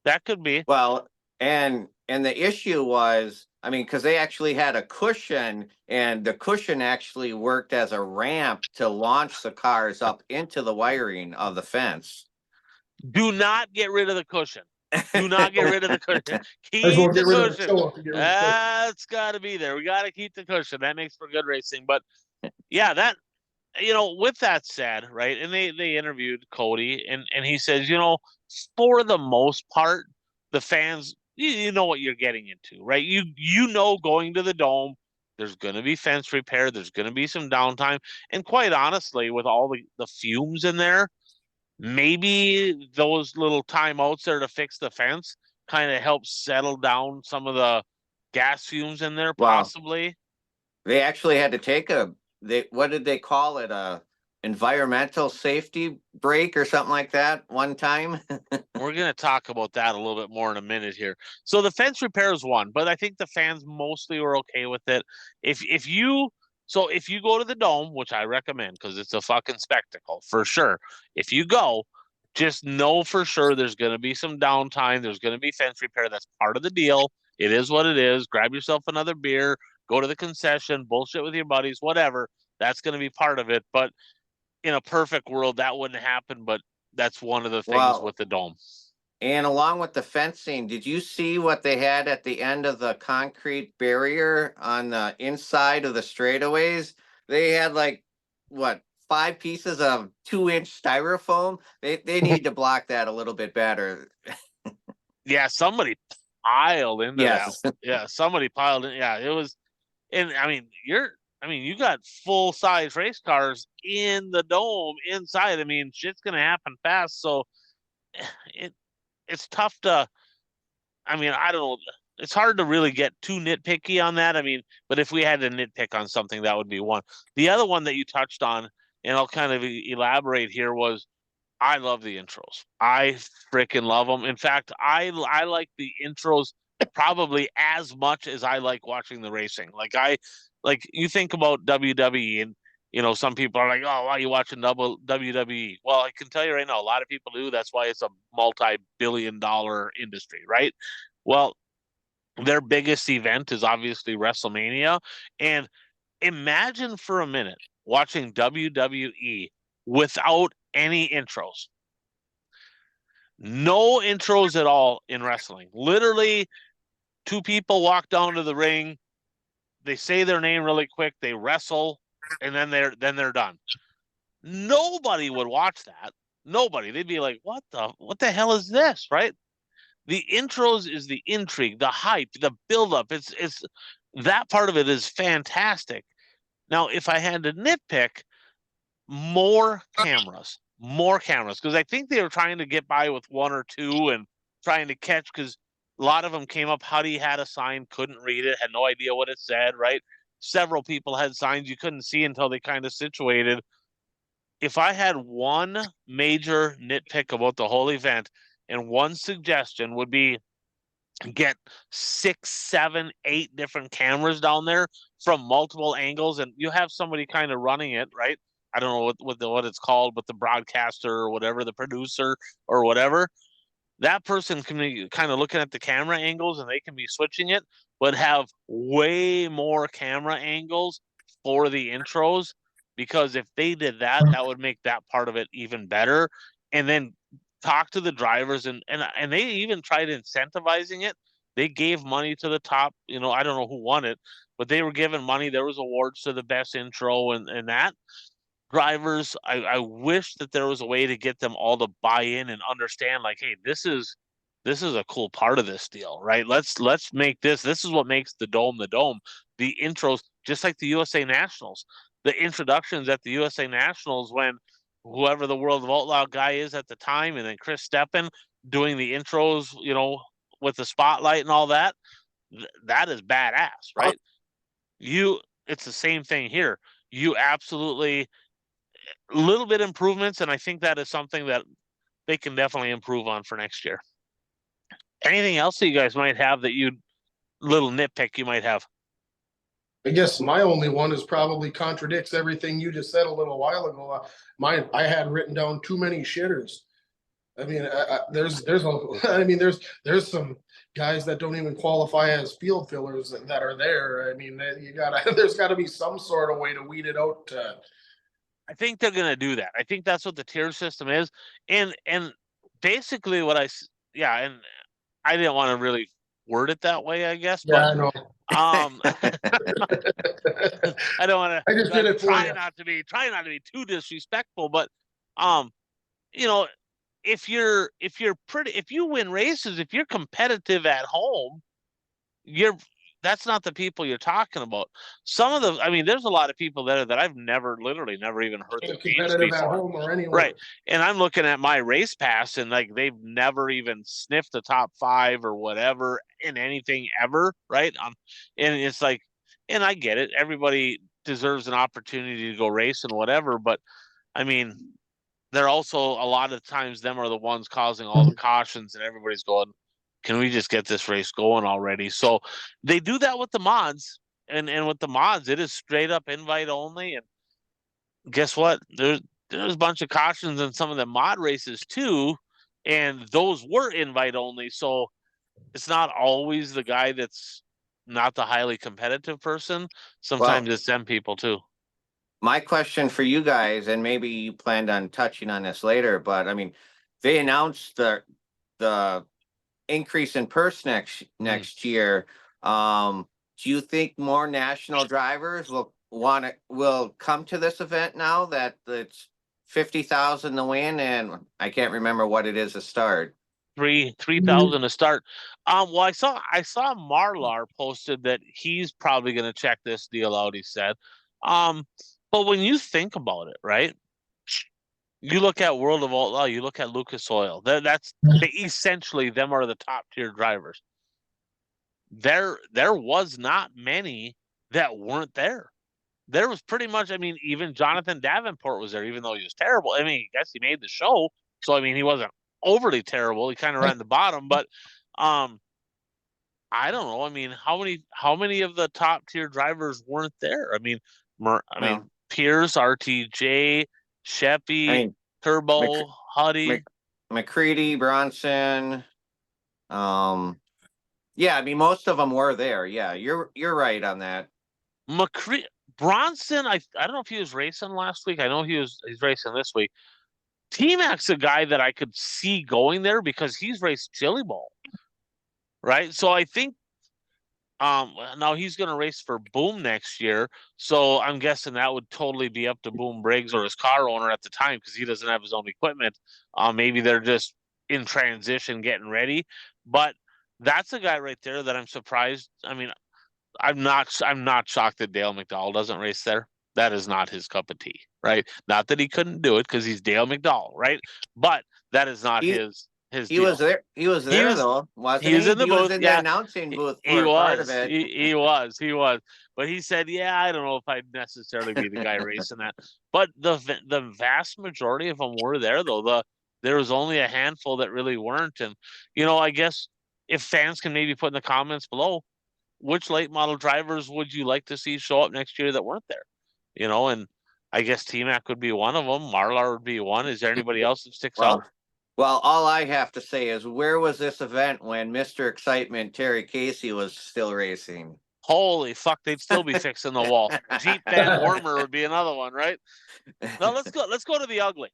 That could be. Well, and the issue was, I mean, because they actually had a cushion, and the cushion actually worked as a ramp to launch the cars up into the wiring of the fence. Do not get rid of the cushion. Do not get rid of the cushion. Well Keep the cushion. That's got to be there. We got to keep the cushion. That makes for good racing. But yeah, that with that said, right? And they interviewed Cody, and he says, for the most part, the fans, you know what you're getting into, right? You know, going to the dome, there's going to be fence repair. There's going to be some downtime, and quite honestly, with all the fumes in there, maybe those little timeouts there to fix the fence kind of help settle down some of the gas fumes in there, possibly. They actually had to take what did they call it? A environmental safety break or something like that one time. We're going to talk about that a little bit more in a minute here. So the fence repair is one, but I think the fans mostly were okay with it. If you go to the dome, which I recommend because it's a fucking spectacle for sure. If you go, just know for sure there's going to be some downtime. There's going to be fence repair. That's part of the deal. It is what it is. Grab yourself another beer, go to the concession, bullshit with your buddies, whatever. That's going to be part of it. But in a perfect world, that wouldn't happen. But that's one of the things with the dome. And along with the fencing, did you see what they had at the end of the concrete barrier on the inside of the straightaways? They had 5 pieces of 2-inch styrofoam. They need to block that a little bit better. Yeah, somebody piled into Yes. that. Yeah, somebody piled in. Yeah, it was, and I mean, you got full size race cars in the dome inside. I mean, shit's gonna happen fast. So it's tough to. I mean, I don't know. It's hard to really get too nitpicky on that. I mean, but if we had to nitpick on something, that would be one. The other one that you touched on, and I'll kind of elaborate here, was I love the intros. I freaking love them. In fact, I like the intros probably as much as I like watching the racing. Like you think about WWE, and some people are like, oh, why are you watching WWE? Well, I can tell you right now, a lot of people do. That's why it's a multi-billion-dollar industry, right? Well, their biggest event is obviously WrestleMania. And imagine for a minute watching WWE without any intros. No intros at all in wrestling. Literally, two people walk down to the ring, they say their name really quick, they wrestle, and then they're done. Nobody would watch that. Nobody. They'd be like, what the hell is this, right? The intros is the intrigue, the hype, the buildup. It's that part of it is fantastic. Now, if I had to nitpick, more cameras, because I think they were trying to get by with one or two and trying to catch, because a lot of them came up. Huddy had a sign, couldn't read it, had no idea what it said, right? Several people had signs you couldn't see until they kind of situated. If I had one major nitpick about the whole event, and one suggestion would be get 6, 7, 8 different cameras down there from multiple angles, and you have somebody kind of running it, right? I don't know what it's called, but the broadcaster or whatever, the producer or whatever, that person can be kind of looking at the camera angles, and they can be switching it, but have way more camera angles for the intros. Because if they did that, that would make that part of it even better. And then talk to the drivers, and they even tried incentivizing it. They gave money to the top, I don't know who won it, but they were giving money. There was awards to the best intro and that. Drivers, I wish that there was a way to get them all to buy in and understand, like, hey, this is a cool part of this deal, right? Let's make this is what makes the dome the dome. The intros, just like the USA Nationals, the introductions at the USA Nationals, when whoever the World of Outlaw guy is at the time, and then Chris Steppen doing the intros, with the spotlight and all that, that is badass, right? It's the same thing here. You absolutely, little bit improvements, and I think that is something that they can definitely improve on for next year. Anything else that you guys might have that little nitpick you might have? I guess my only one is probably contradicts everything you just said a little while ago. I had written down too many shitters. I mean, there's some guys that don't even qualify as field fillers that are there. I mean, there's gotta be some sort of way to weed it out. I think they're going to do that. I think that's what the tier system is. And basically and I didn't want to really word it that way, I guess, Yeah, but I know. I don't want to. I just did it for you. Try not to be too disrespectful, but if you win races, if you're competitive at home, that's not the people you're talking about. There's a lot of people that I've literally never even heard the names before. At home or anywhere. Right. And I'm looking at my race pass, and like they've never even sniffed the top 5 or whatever in anything ever, right? And it's like, and I get it. Everybody deserves an opportunity to go race and whatever, but I mean, they're also, a lot of times, them are the ones causing all the cautions, and everybody's going, can we just get this race going already? So they do that with the mods, and with the mods, it is straight up invite only. And guess what? There's a bunch of cautions in some of the mod races too, and those were invite only. So it's not always the guy that's not the highly competitive person. Sometimes it's them people too. My question for you guys, and maybe you planned on touching on this later, but I mean, they announced the increase in purse next year. Do you think more national drivers will come to this event now that it's 50,000 to win, and I can't remember what it is to start? 3,000 to start. Well, I saw Marlar posted that he's probably going to check this deal out. He said, but when you think about it, right? You look at World of Outlaw, you look at Lucas Oil. They essentially, them are the top tier drivers. There was not many that weren't there. There was pretty much, even Jonathan Davenport was there, even though he was terrible. I guess he made the show, so he wasn't overly terrible. He kind of ran the bottom, but I don't know. How many of the top tier drivers weren't there? Pierce, RTJ, I Sheppy, mean, Turbo, Huddy. McCready, Bronson. Yeah, I mean, most of them were there. Yeah, you're right on that. Bronson, I don't know if he was racing last week. I know he's racing this week. T-Mac's a guy that I could see going there because he's raced Chili Bowl, right? So I think now he's going to race for Boom next year. So I'm guessing that would totally be up to Boom Briggs or his car owner at the time because he doesn't have his own equipment. Maybe they're just in transition, getting ready. But that's a guy right there that I'm surprised. I mean, I'm not shocked that Dale McDowell doesn't race there. That is not his cup of tea, right? Not that he couldn't do it because he's Dale McDowell, right? But that is not his He deal. was there. He was there though, wasn't he was he? in the He was booth. in the Yeah, announcing booth he for part of was. it. He was. But he said, "Yeah, I don't know if I'd necessarily be the guy racing that." But the vast majority of them were there, though. There was only a handful that really weren't, and I guess if fans can maybe put in the comments below, which late model drivers would you like to see show up next year that weren't there? And I guess T-Mac would be one of them. Marlar would be one. Is there anybody else that sticks out? Well, all I have to say is, where was this event when Mr. Excitement Terry Casey was still racing? Holy fuck, they'd still be fixing the wall. Jeep Van Wormer would be another one, right? Now let's go to the ugly.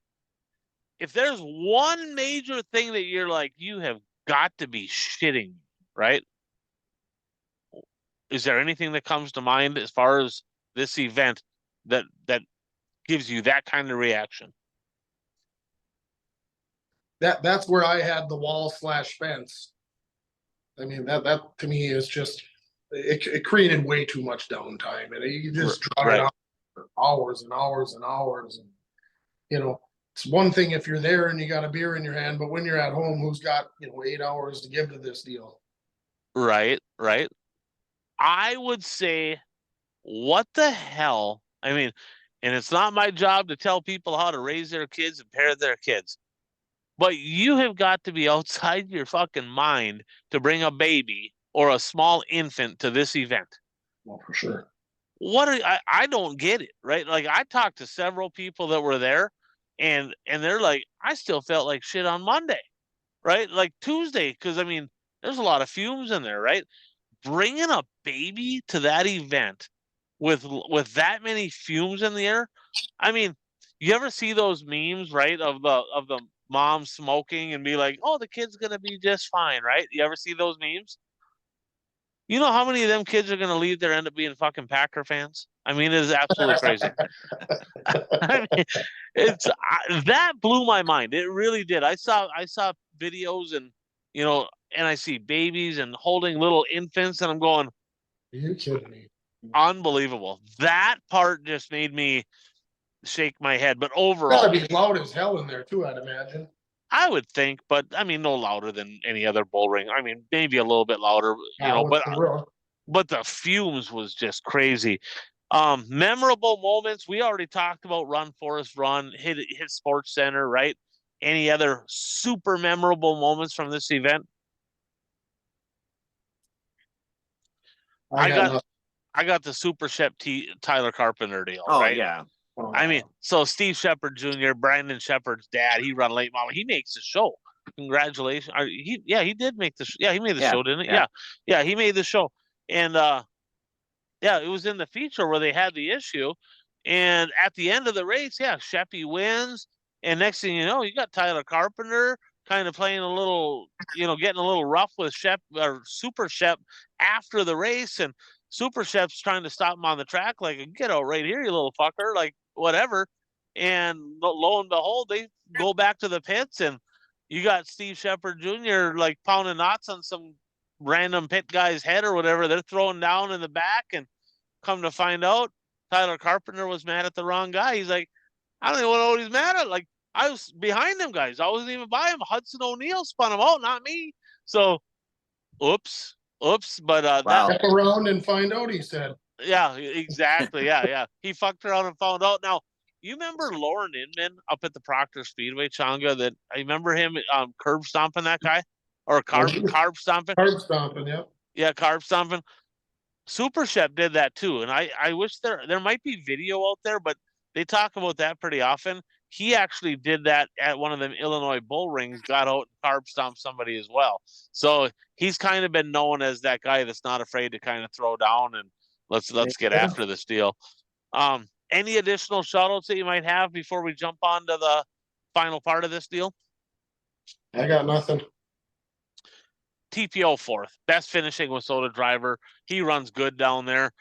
If there's one major thing that you're like, you have got to be shitting, right? Is there anything that comes to mind as far as this event that gives you that kind of reaction? That's where I had the wall/fence. I mean, that to me is just it created way too much downtime, and you just draw it out for hours and hours and hours. And it's one thing if you're there and you got a beer in your hand, but when you're at home, who's got 8 hours to give to this deal? Right. I would say, what the hell? I mean, and it's not my job to tell people how to raise their kids and parent their kids, but you have got to be outside your fucking mind to bring a baby or a small infant to this event. Well, for sure. I don't get it, right? Like, I talked to several people that were there, and they're like, I still felt like shit on Monday, right? Like Tuesday, because I mean, there's a lot of fumes in there, right? Bringing a baby to that event with that many fumes in the air. I mean, you ever see those memes, right, of the mom smoking and be like, "Oh, the kid's gonna be just fine," right? You ever see those memes? You know how many of them kids are gonna leave there, end up being fucking Packer fans? I mean, it is absolutely crazy. I mean, that blew my mind. It really did. I saw videos and and I see babies and holding little infants, and I'm going, Are you kidding me? Unbelievable. That part just made me shake my head. But overall, Gotta be loud as hell in there too, I'd imagine. I would think, but I mean, no louder than any other bull ring. I mean, maybe a little bit louder, but the fumes was just crazy. Memorable moments. We already talked about Run Forest Run, hit Sports Center, right? Any other super memorable moments from this event? I got the Super Shep Tyler Carpenter deal. Oh, right? Yeah. I mean, so Steve Shepard Jr., Brandon Shepard's dad, he run late model. He makes the show. Congratulations. He did make the he made the show, didn't he? Yeah, he made the show. And it was in the feature where they had the issue. And at the end of the race, Sheppy wins. And next thing you know, you got Tyler Carpenter kind of playing a little, getting a little rough with Super Shep after the race. And Super Shep's trying to stop him on the track, like, get out right here, you little fucker, like, whatever. And lo and behold, they go back to the pits, and you got Steve Shepard Jr. like pounding knots on some random pit guy's head or whatever. They're throwing down in the back, and come to find out, Tyler Carpenter was mad at the wrong guy. He's like, I don't even know what he's mad at. Like, I was behind them guys. I wasn't even by him. Hudson O'Neal spun him out, not me. So, oops. But Wow. Step around and find out, he said. Yeah, exactly. Yeah. He fucked around and found out. Now, you remember Lauren Inman up at the Proctor Speedway, Changa, that I remember him curb stomping that guy? Or carb stomping? Carb stomping, yeah. Yeah, carb stomping. Super Shep did that too. And I wish there might be video out there, but they talk about that pretty often. He actually did that at one of them Illinois bull rings, got out and carb stomped somebody as well. So he's kind of been known as that guy that's not afraid to kind of throw down and let's get after this deal. Any additional shout outs that you might have before we jump on to the final part of this deal? I got nothing. TPO fourth, best finishing Wissota driver. He runs good down there.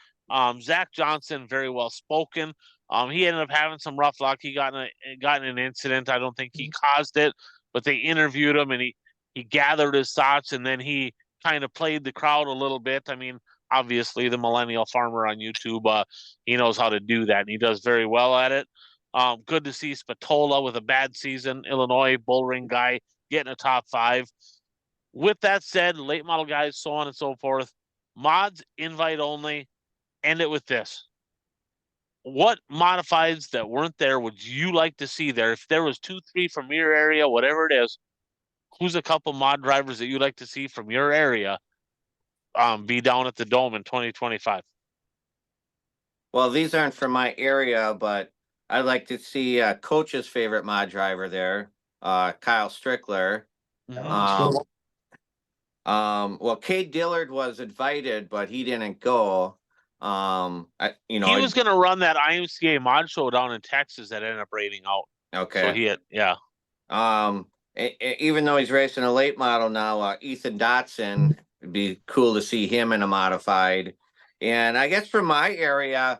Zach Johnson, very well spoken. He ended up having some rough luck. He got in an incident. I don't think he caused it, but they interviewed him and he gathered his thoughts and then he kind of played the crowd a little bit. I mean, obviously the millennial farmer on YouTube, he knows how to do that and he does very well at it. Good to see Spatola with a bad season, Illinois bull ring guy getting a top 5. With that said, late model guys, so on and so forth. Mods, invite only. End it with this. What modifieds that weren't there would you like to see there? If there was 2, 3 from your area, whatever it is, who's a couple mod drivers that you'd like to see from your area be down at the Dome in 2025? Well, these aren't from my area, but I'd like to see Coach's favorite mod driver there, Kyle Strickler. Mm-hmm. Well, Cade Dillard was invited, but he didn't go. He was going to run that IMCA mod show down in Texas that ended up rating out. Okay. So even though he's racing a late model now, Ethan Dotson, it'd be cool to see him in a modified. And I guess from my area,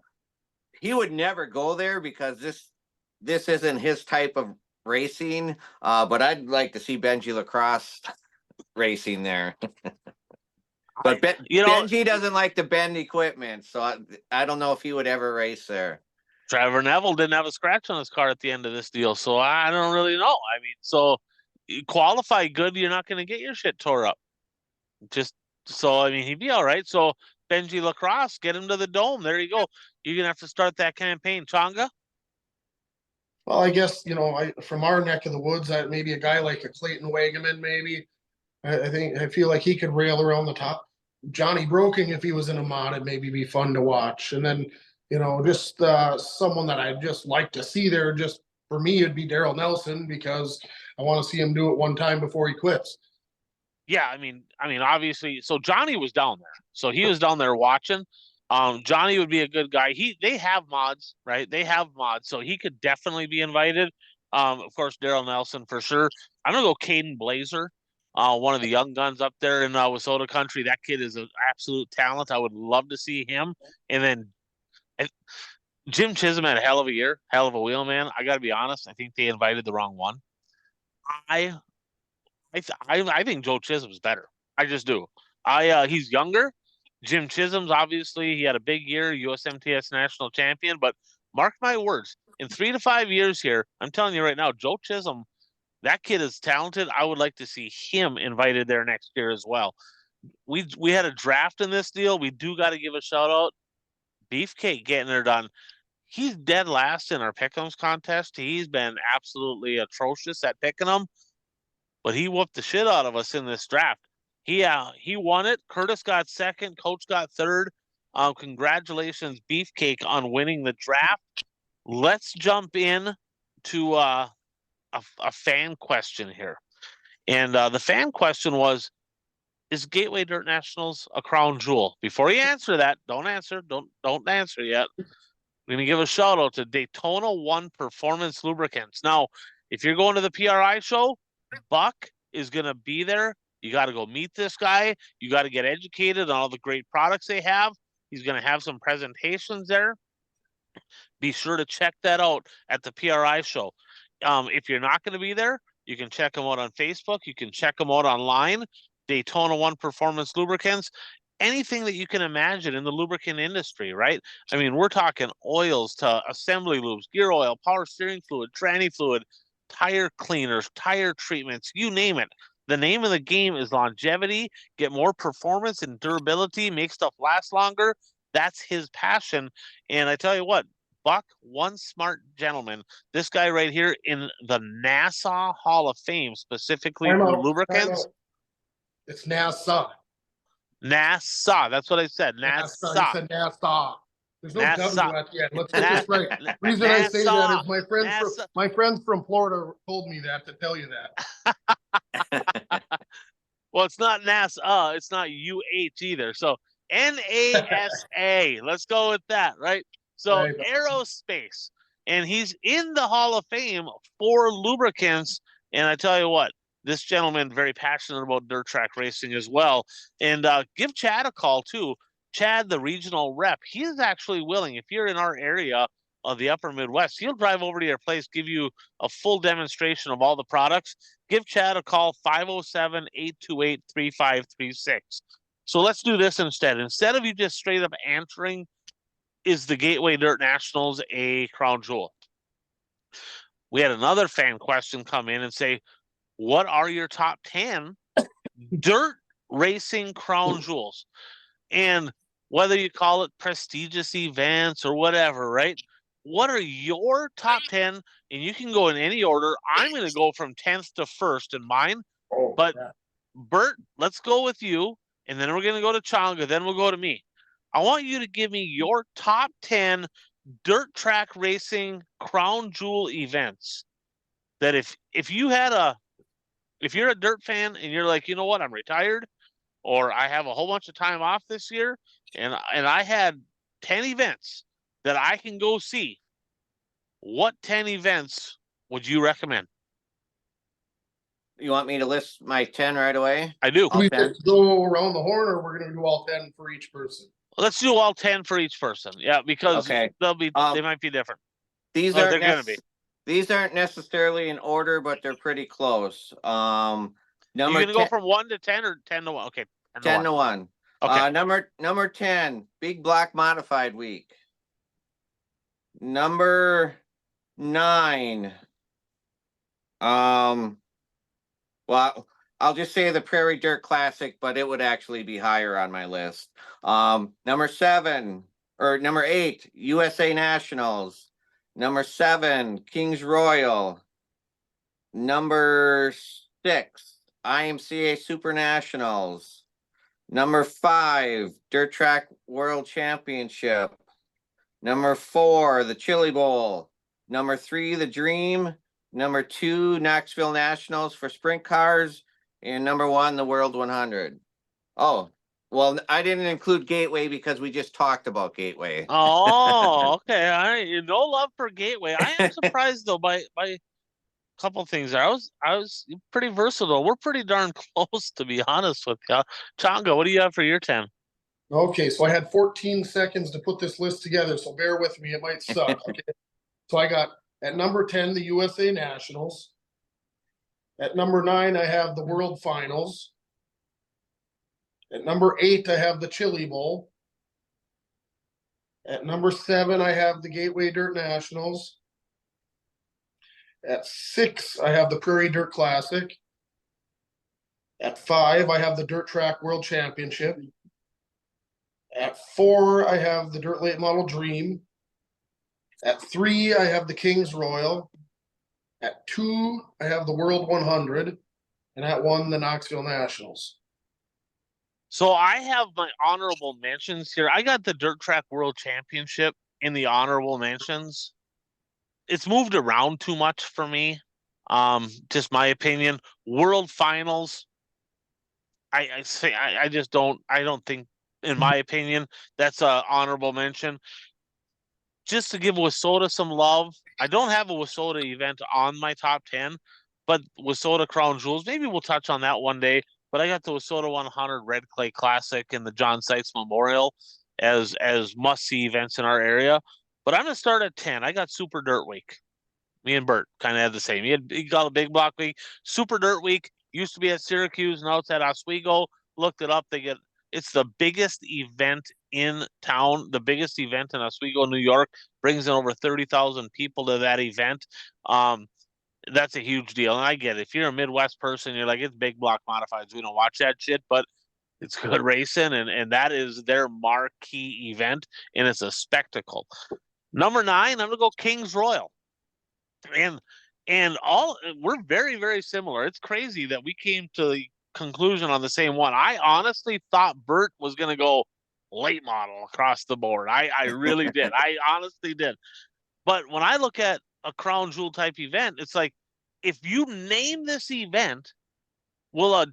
he would never go there because this isn't his type of racing. But I'd like to see Benji Lacrosse racing there. But Benji doesn't like to bend equipment, so I don't know if he would ever race there. Trevor Neville didn't have a scratch on his car at the end of this deal, so I don't really know. I mean, so you qualify good, you're not going to get your shit tore up. He'd be all right. So Benji Lacrosse, get him to the Dome. There you go. You're going to have to start that campaign. Changa? Well, I guess, from our neck of the woods, maybe a guy like a Clayton Wagaman, maybe. I feel like he could rail around the top. Johnny Broking, if he was in a mod, it'd maybe be fun to watch. And then, just someone that I'd just like to see there, just for me, it'd be Daryl Nelson because I want to see him do it one time before he quits. Yeah, I mean, obviously, so Johnny was down there. So he was down there watching. Johnny would be a good guy. They have mods, right? They have mods, so he could definitely be invited. Of course, Daryl Nelson for sure. I'm gonna go Caden Blazer. One of the young guns up there in Wissota country. That kid is an absolute talent. I would love to see him. And then Jim Chisholm had a hell of a year, hell of a wheel, man. I got to be honest. I think they invited the wrong one. I think Joe Chisholm's better. I just do. He's younger. Jim Chisholm's obviously he had a big year, USMTS national champion. But mark my words, in 3 to 5 years here, I'm telling you right now, Joe Chisholm. That kid is talented. I would like to see him invited there next year as well. We had a draft in this deal. We do got to give a shout out. Beefcake getting her done. He's dead last in our pick'ems contest. He's been absolutely atrocious at picking them, but he whooped the shit out of us in this draft. He won it. Curtis got second. Coach got third. Congratulations, Beefcake, on winning the draft. Let's jump in to a fan question here. And the fan question was, is Gateway Dirt Nationals a crown jewel? Before you answer that, don't answer yet. We're going to give a shout out to Daytona 1 Performance Lubricants. Now, if you're going to the PRI show, Buck is going to be there. You got to go meet this guy. You got to get educated on all the great products they have. He's going to have some presentations there. Be sure to check that out at the PRI show. If you're not going to be there, you can check them out on Facebook. You can check them out online. Daytona 1 Performance Lubricants. Anything that you can imagine in the lubricant industry, right? I mean, we're talking oils to assembly lubes, gear oil, power steering fluid, tranny fluid, tire cleaners, tire treatments, you name it. The name of the game is longevity, get more performance and durability, make stuff last longer. That's his passion. And I tell you what, Buck, one smart gentleman. This guy right here in the NASA Hall of Fame, specifically for lubricants. It's NASA. NASA. That's what I said. NASA. You said NASA. There's no NASA. W at the end. Let's get this right. Reason I say that NASA. is my friends from Florida told me that to tell you that. Well, it's not NASA. It's not U.H. either. So NASA. Let's go with that, right? So Right. aerospace. And he's in the Hall of Fame for lubricants. And I tell you what, this gentleman very passionate about dirt track racing as well. And give Chad a call too. Chad, the regional rep, he is actually willing, if you're in our area of the upper Midwest, he'll drive over to your place, give you a full demonstration of all the products. Give Chad a call, 507-828-3536. So let's do this instead. Instead of you just straight up answering, is the Gateway Dirt Nationals a crown jewel? We had another fan question come in and say, what are your top 10 dirt racing crown jewels? And whether you call it prestigious events or whatever, right? What are your top 10? And you can go in any order. I'm going to go from 10th to 1st in mine. But Bert, let's go with you. And then we're going to go to Changa. Then we'll go to me. I want you to give me your top 10 dirt track racing crown jewel events that if you're a dirt fan and you're like, you know what, I'm retired, or I have a whole bunch of time off this year, and I had 10 events that I can go see, what 10 events would you recommend? You want me to list my 10 right away? I do. Do we just go around the horn, or we're going to do all 10 for each person? Let's do all 10 for each person. Yeah, because Okay. they might be different. These they're gonna be. These aren't necessarily in order, but they're pretty close. You're gonna go from 1 to 10 or 10 to 1? Okay. 10 to 1. Okay. Number 10, Big Block Modified Week. Number 9. Well, I'll just say the Prairie Dirt Classic, but it would actually be higher on my list. Number 8, USA Nationals. Number 7, Kings Royal. Number 6, IMCA Super Nationals. Number 5, Dirt Track World Championship. Number 4, the Chili Bowl. Number 3, the Dream. Number 2, Knoxville Nationals for sprint cars. And number 1, the World 100. Oh, well, I didn't include Gateway because we just talked about Gateway. Oh, okay. All right. No love for Gateway. I am surprised though by a couple things there. I was pretty versatile. We're pretty darn close, to be honest with you. Changa, what do you have for your 10? Okay, so I had 14 seconds to put this list together, so bear with me. It might suck. Okay. So I got at number 10, the USA Nationals. At number 9, I have the World Finals. At number 8, I have the Chili Bowl. At number 7, I have the Gateway Dirt Nationals. At 6, I have the Prairie Dirt Classic. At 5, I have the Dirt Track World Championship. At 4, I have the Dirt Late Model Dream. At 3, I have the Kings Royal. At 2, I have the World 100. And at 1, the Knoxville Nationals. So I have my honorable mentions here. I got the Dirt Track World Championship in the honorable mentions. It's moved around too much for me. Just my opinion. World Finals. I don't think, in my opinion, that's a honorable mention. Just to give WISSOTA some love, I don't have a WISSOTA event on my top 10, but WISSOTA Crown Jewels, maybe we'll touch on that one day. But I got the WISSOTA 100 Red Clay Classic and the John Sykes Memorial as must-see events in our area. But I'm going to start at 10. I got Super Dirt Week. Me and Bert kind of had the same. He got a Big Block Week. Super Dirt Week used to be at Syracuse, now it's at Oswego. Looked it up. It's the biggest event in town, the biggest event in Oswego, New York. Brings in over 30,000 people to that event. That's a huge deal. And I get it. If you're a Midwest person, you're like, it's big block modifieds. We don't watch that shit, but it's good racing. And that is their marquee event. And it's a spectacle. Number 9, I'm going to go Kings Royal. And we're very, very similar. It's crazy that we came to the conclusion on the same one. I honestly thought Bert was going to go late model across the board. I really did. I honestly did. But when I look at a crown jewel type event, it's like, if you name this event, will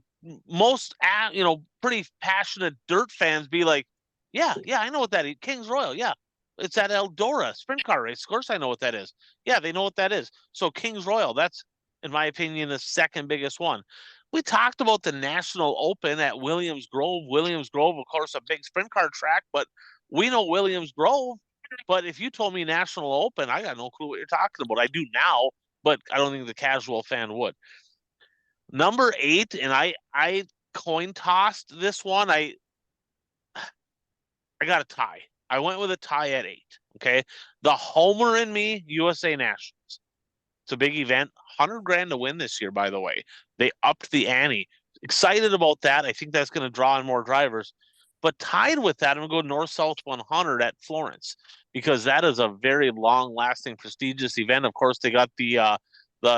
pretty passionate dirt fans be like, yeah, I know what that is. Kings Royal, yeah. It's at Eldora sprint car race. Of course I know what that is. Yeah, they know what that is. So Kings Royal, that's, in my opinion, the second biggest one. We talked about the National Open at Williams Grove. Williams Grove, of course, a big sprint car track, but we know Williams Grove. But if you told me National Open, I got no clue what you're talking about. I do now, but I don't think the casual fan would. Number 8, and I coin tossed this one. I got a tie. I went with a tie at 8. Okay. The homer in me, USA Nationals. It's a big event. 100 grand to win this year, by the way. They upped the ante. Excited about that. I think that's going to draw in more drivers. But tied with that, I'm going to go North-South 100 at Florence, because that is a very long-lasting, prestigious event. Of course, they got the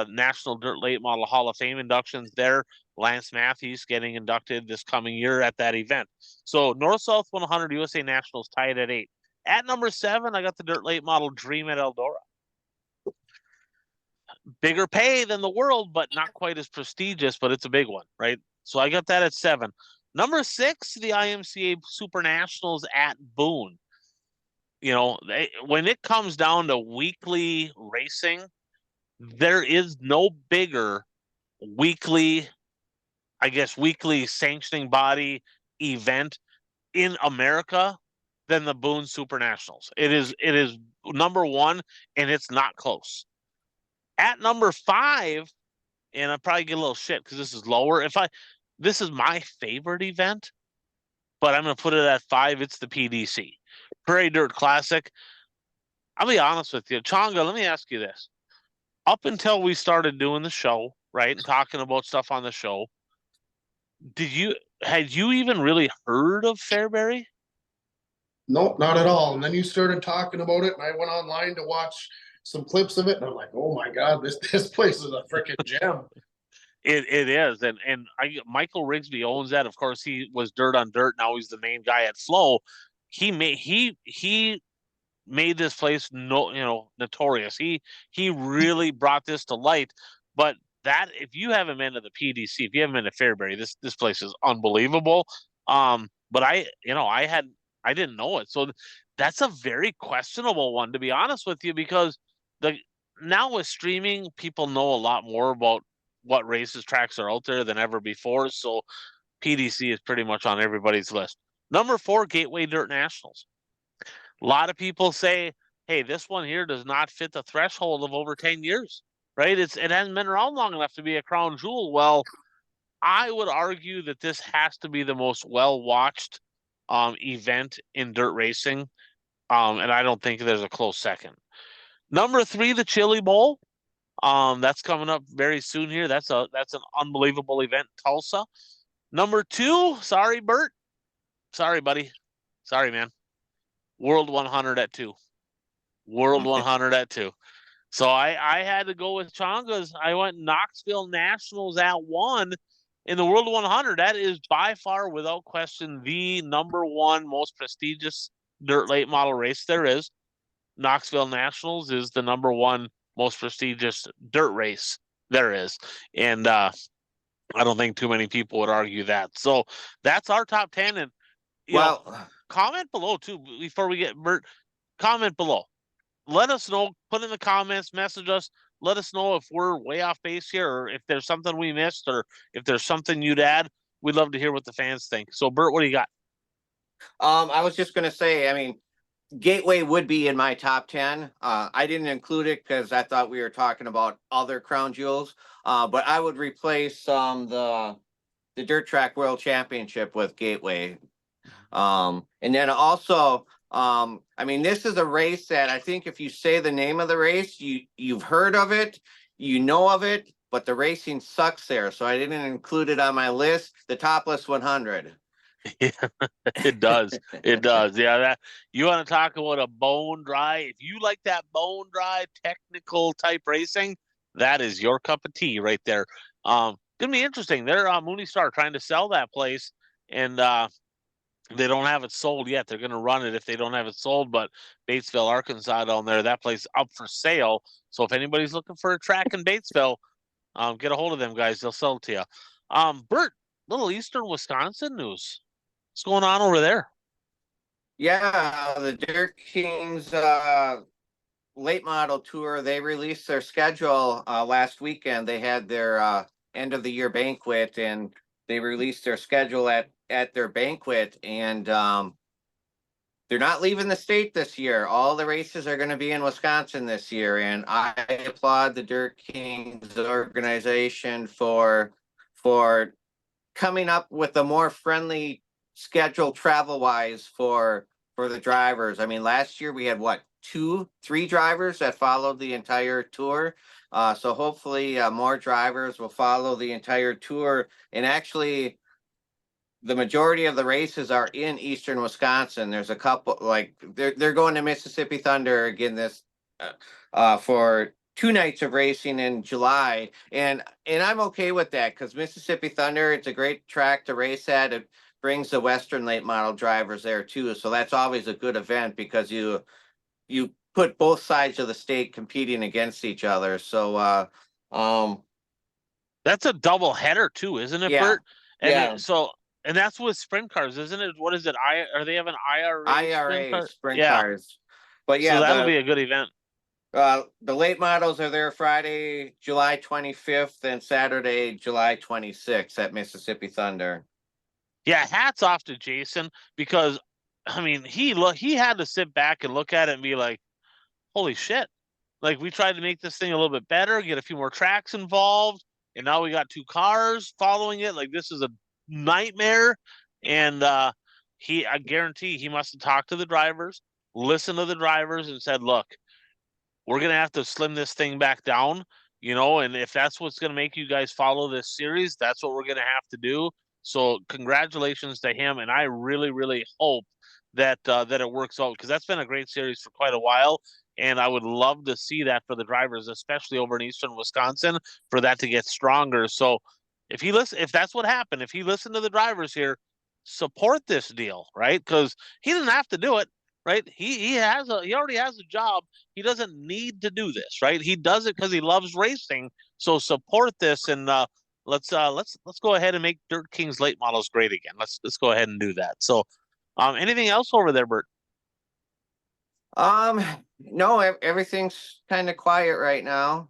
National Dirt Late Model Hall of Fame inductions there. Lance Matthews getting inducted this coming year at that event. So North-South 100 USA Nationals tied at 8. At number 7, I got the Dirt Late Model Dream at Eldora. Bigger pay than the World, but not quite as prestigious, but it's a big one, right? So I got that at 7. Number 6, the IMCA Super Nationals at Boone. When it comes down to weekly racing, there is no bigger weekly sanctioning body event in America than the Boone Super Nationals. It is number 1, and it's not close. At number 5, and I probably get a little shit because this is lower. This is my favorite event, but I'm going to put it at 5. It's the PDC, Prairie Dirt Classic. I'll be honest with you, Chonga. Let me ask you this: up until we started doing the show, right, and talking about stuff on the show, had you even really heard of Fairbury? Nope, not at all. And then you started talking about it, and I went online to watch some clips of it, and I'm like, oh my God, this place is a freaking gem. It is, and Michael Rigsby owns that. Of course, he was Dirt on Dirt. Now he's the main guy at Flow. He made this place notorious. He really brought this to light. But if you haven't been to the PDC, if you haven't been to Fairbury, this place is unbelievable. But I didn't know it, so that's a very questionable one, to be honest with you, because now with streaming, people know a lot more about what races tracks are out there than ever before. So PDC is pretty much on everybody's list. Number 4, Gateway Dirt Nationals. A lot of people say, hey, this one here does not fit the threshold of over 10 years, right? It hasn't been around long enough to be a crown jewel. Well, I would argue that this has to be the most well-watched event in dirt racing. And I don't think there's a close second. Number 3, the Chili Bowl. That's coming up very soon here. That's an unbelievable event in Tulsa. Number 2, sorry, Bert. Sorry, buddy. Sorry, man. World 100 at 2. World 100 at 2. So I had to go with Chonga's. I went Knoxville Nationals at 1 in the World 100. That is by far, without question, the number 1 most prestigious dirt late model race there is. Knoxville Nationals is the number 1 most prestigious dirt race there is. And I don't think too many people would argue that. So that's our top 10. And comment below too, before we get Bert, comment below. Let us know, put in the comments, message us. Let us know if we're way off base here, or if there's something we missed, or if there's something you'd add. We'd love to hear what the fans think. So Bert, what do you got? I was just going to say, I mean, Gateway would be in my top 10. I didn't include it because I thought we were talking about other crown jewels. But I would replace the Dirt Track World Championship with Gateway. And then also, I mean, this is a race that I think if you say the name of the race, you've heard of it, you know of it, but the racing sucks there. So I didn't include it on my list, the Topless 100. Yeah, it does. It does. Yeah, that you want to talk about a bone dry. If you like that bone dry technical type racing, that is your cup of tea right there. Gonna be interesting. They're Mooney Star trying to sell that place, and They don't have it sold yet. They're going to run it if they don't have it sold. But Batesville, Arkansas, down there, that place up for sale. So if anybody's looking for a track in Batesville, get a hold of them guys. They'll sell it to you. Bert, little Eastern Wisconsin news. What's going on over there? Yeah, the Dirt Kings late model tour, they released their schedule last weekend. They had their end of the year banquet, and they released their schedule at their banquet, and they're not leaving the state this year. All the races are going to be in Wisconsin this year, and I applaud the Dirt Kings organization for coming up with a more friendly schedule travel wise for the drivers. I mean, last year we had what, 3 drivers that followed the entire tour. So hopefully more drivers will follow the entire tour. And actually, the majority of the races are in eastern Wisconsin. There's a couple, like they're going to Mississippi Thunder again this for 2 nights of racing in July, and I'm okay with that because Mississippi Thunder, it's a great track to race at. It brings the Western late model drivers there too, so that's always a good event because you put both sides of the state competing against each other. So That's a double header too, isn't it, yeah, Bert? And yeah. and that's with sprint cars, isn't it? What is it? Are they have an IRA sprint IRA car? sprint Yeah. cars, but So yeah, that'll be a good event. the late models are there Friday, July 25th, and Saturday, July 26th at Mississippi Thunder. Yeah, hats off to Jason because I mean he had to sit back and look at it and be like, holy shit. Like we tried to make this thing a little bit better, get a few more tracks involved, and now we got 2 cars following it. Like this is a nightmare. And I guarantee he must have talked to the drivers, listened to the drivers, and said, look, we're gonna have to slim this thing back down, and if that's what's gonna make you guys follow this series, that's what we're gonna have to do. So congratulations to him, and I really, really hope that that it works out because that's been a great series for quite a while, and I would love to see that for the drivers, especially over in eastern Wisconsin, for that to get stronger. So if that's what happened, if he listened to the drivers here, support this deal, right? Because he didn't have to do it, right? He already has a job. He doesn't need to do this, right? He does it because he loves racing. So support this, and let's go ahead and make Dirt Kings late models great again. Let's go ahead and do that. So, anything else over there, Bert? No, everything's kind of quiet right now.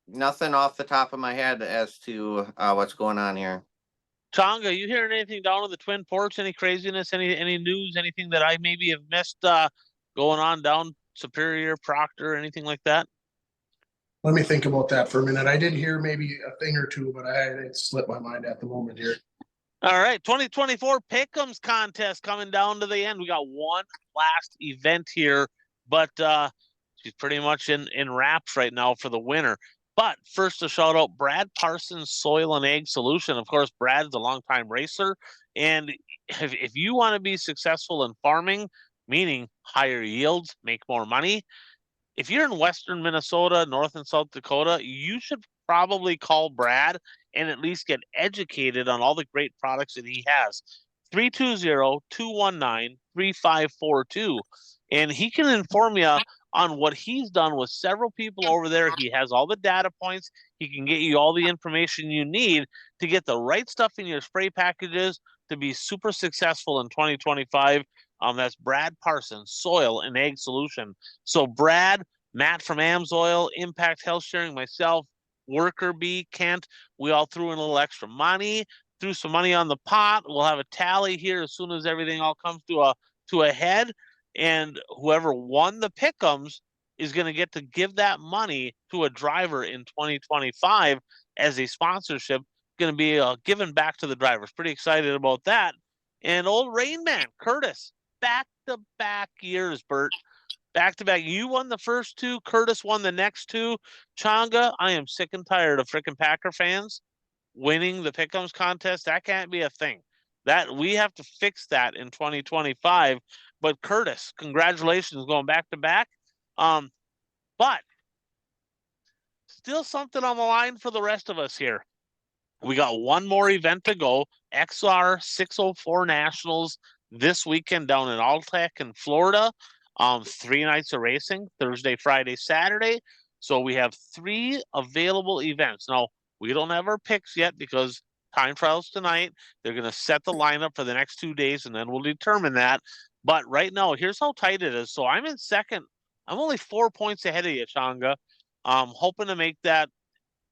Nothing off the top of my head as to what's going on here. Changa, you hearing anything down in the Twin Ports? Any craziness? Any news? Anything that I maybe have missed going on down Superior, Proctor, anything like that? Let me think about that for a minute. I did hear maybe a thing or two, but it slipped my mind at the moment here. All right, 2024 Pick'ems contest coming down to the end. We got one last event here, but she's pretty much in wraps right now for the winner. But first, a shout out Brad Parsons Soil and Ag Solution. Of course, Brad's a longtime racer, and if you want to be successful in farming, meaning higher yields, make more money, if you're in Western Minnesota, North and South Dakota, you should probably call Brad and at least get educated on all the great products that he has. 320-219-3542. And he can inform you on what he's done with several people over there. He has all the data points. He can get you all the information you need to get the right stuff in your spray packages to be super successful in 2025. That's Brad Parsons, Soil and Ag Solution. So Brad, Matt from Amsoil, Impact Health Sharing, myself, Worker Bee, Kent, we all threw in a little extra money, threw some money on the pot. We'll have a tally here as soon as everything all comes to a head. And whoever won the pick'ems is going to get to give that money to a driver in 2025 as a sponsorship, going to be given back to the drivers. Pretty excited about that. And old Rain Man, Curtis, back-to-back years, Bert. Back-to-back. You won the first 2. Curtis won the next 2. Changa, I am sick and tired of freaking Packer fans winning the Pick'ems contest. That can't be a thing. That we have to fix that in 2025. But Curtis, congratulations going back-to-back. But still something on the line for the rest of us here. We got one more event to go. XR 604 Nationals this weekend down in Altec in Florida. 3 nights of racing, Thursday, Friday, Saturday. So we have 3 available events. Now, we don't have our picks yet because time trials tonight. They're going to set the lineup for the next 2 days, and then we'll determine that. But right now, here's how tight it is. So I'm in second. I'm only 4 points ahead of you, Changa. I'm hoping to make that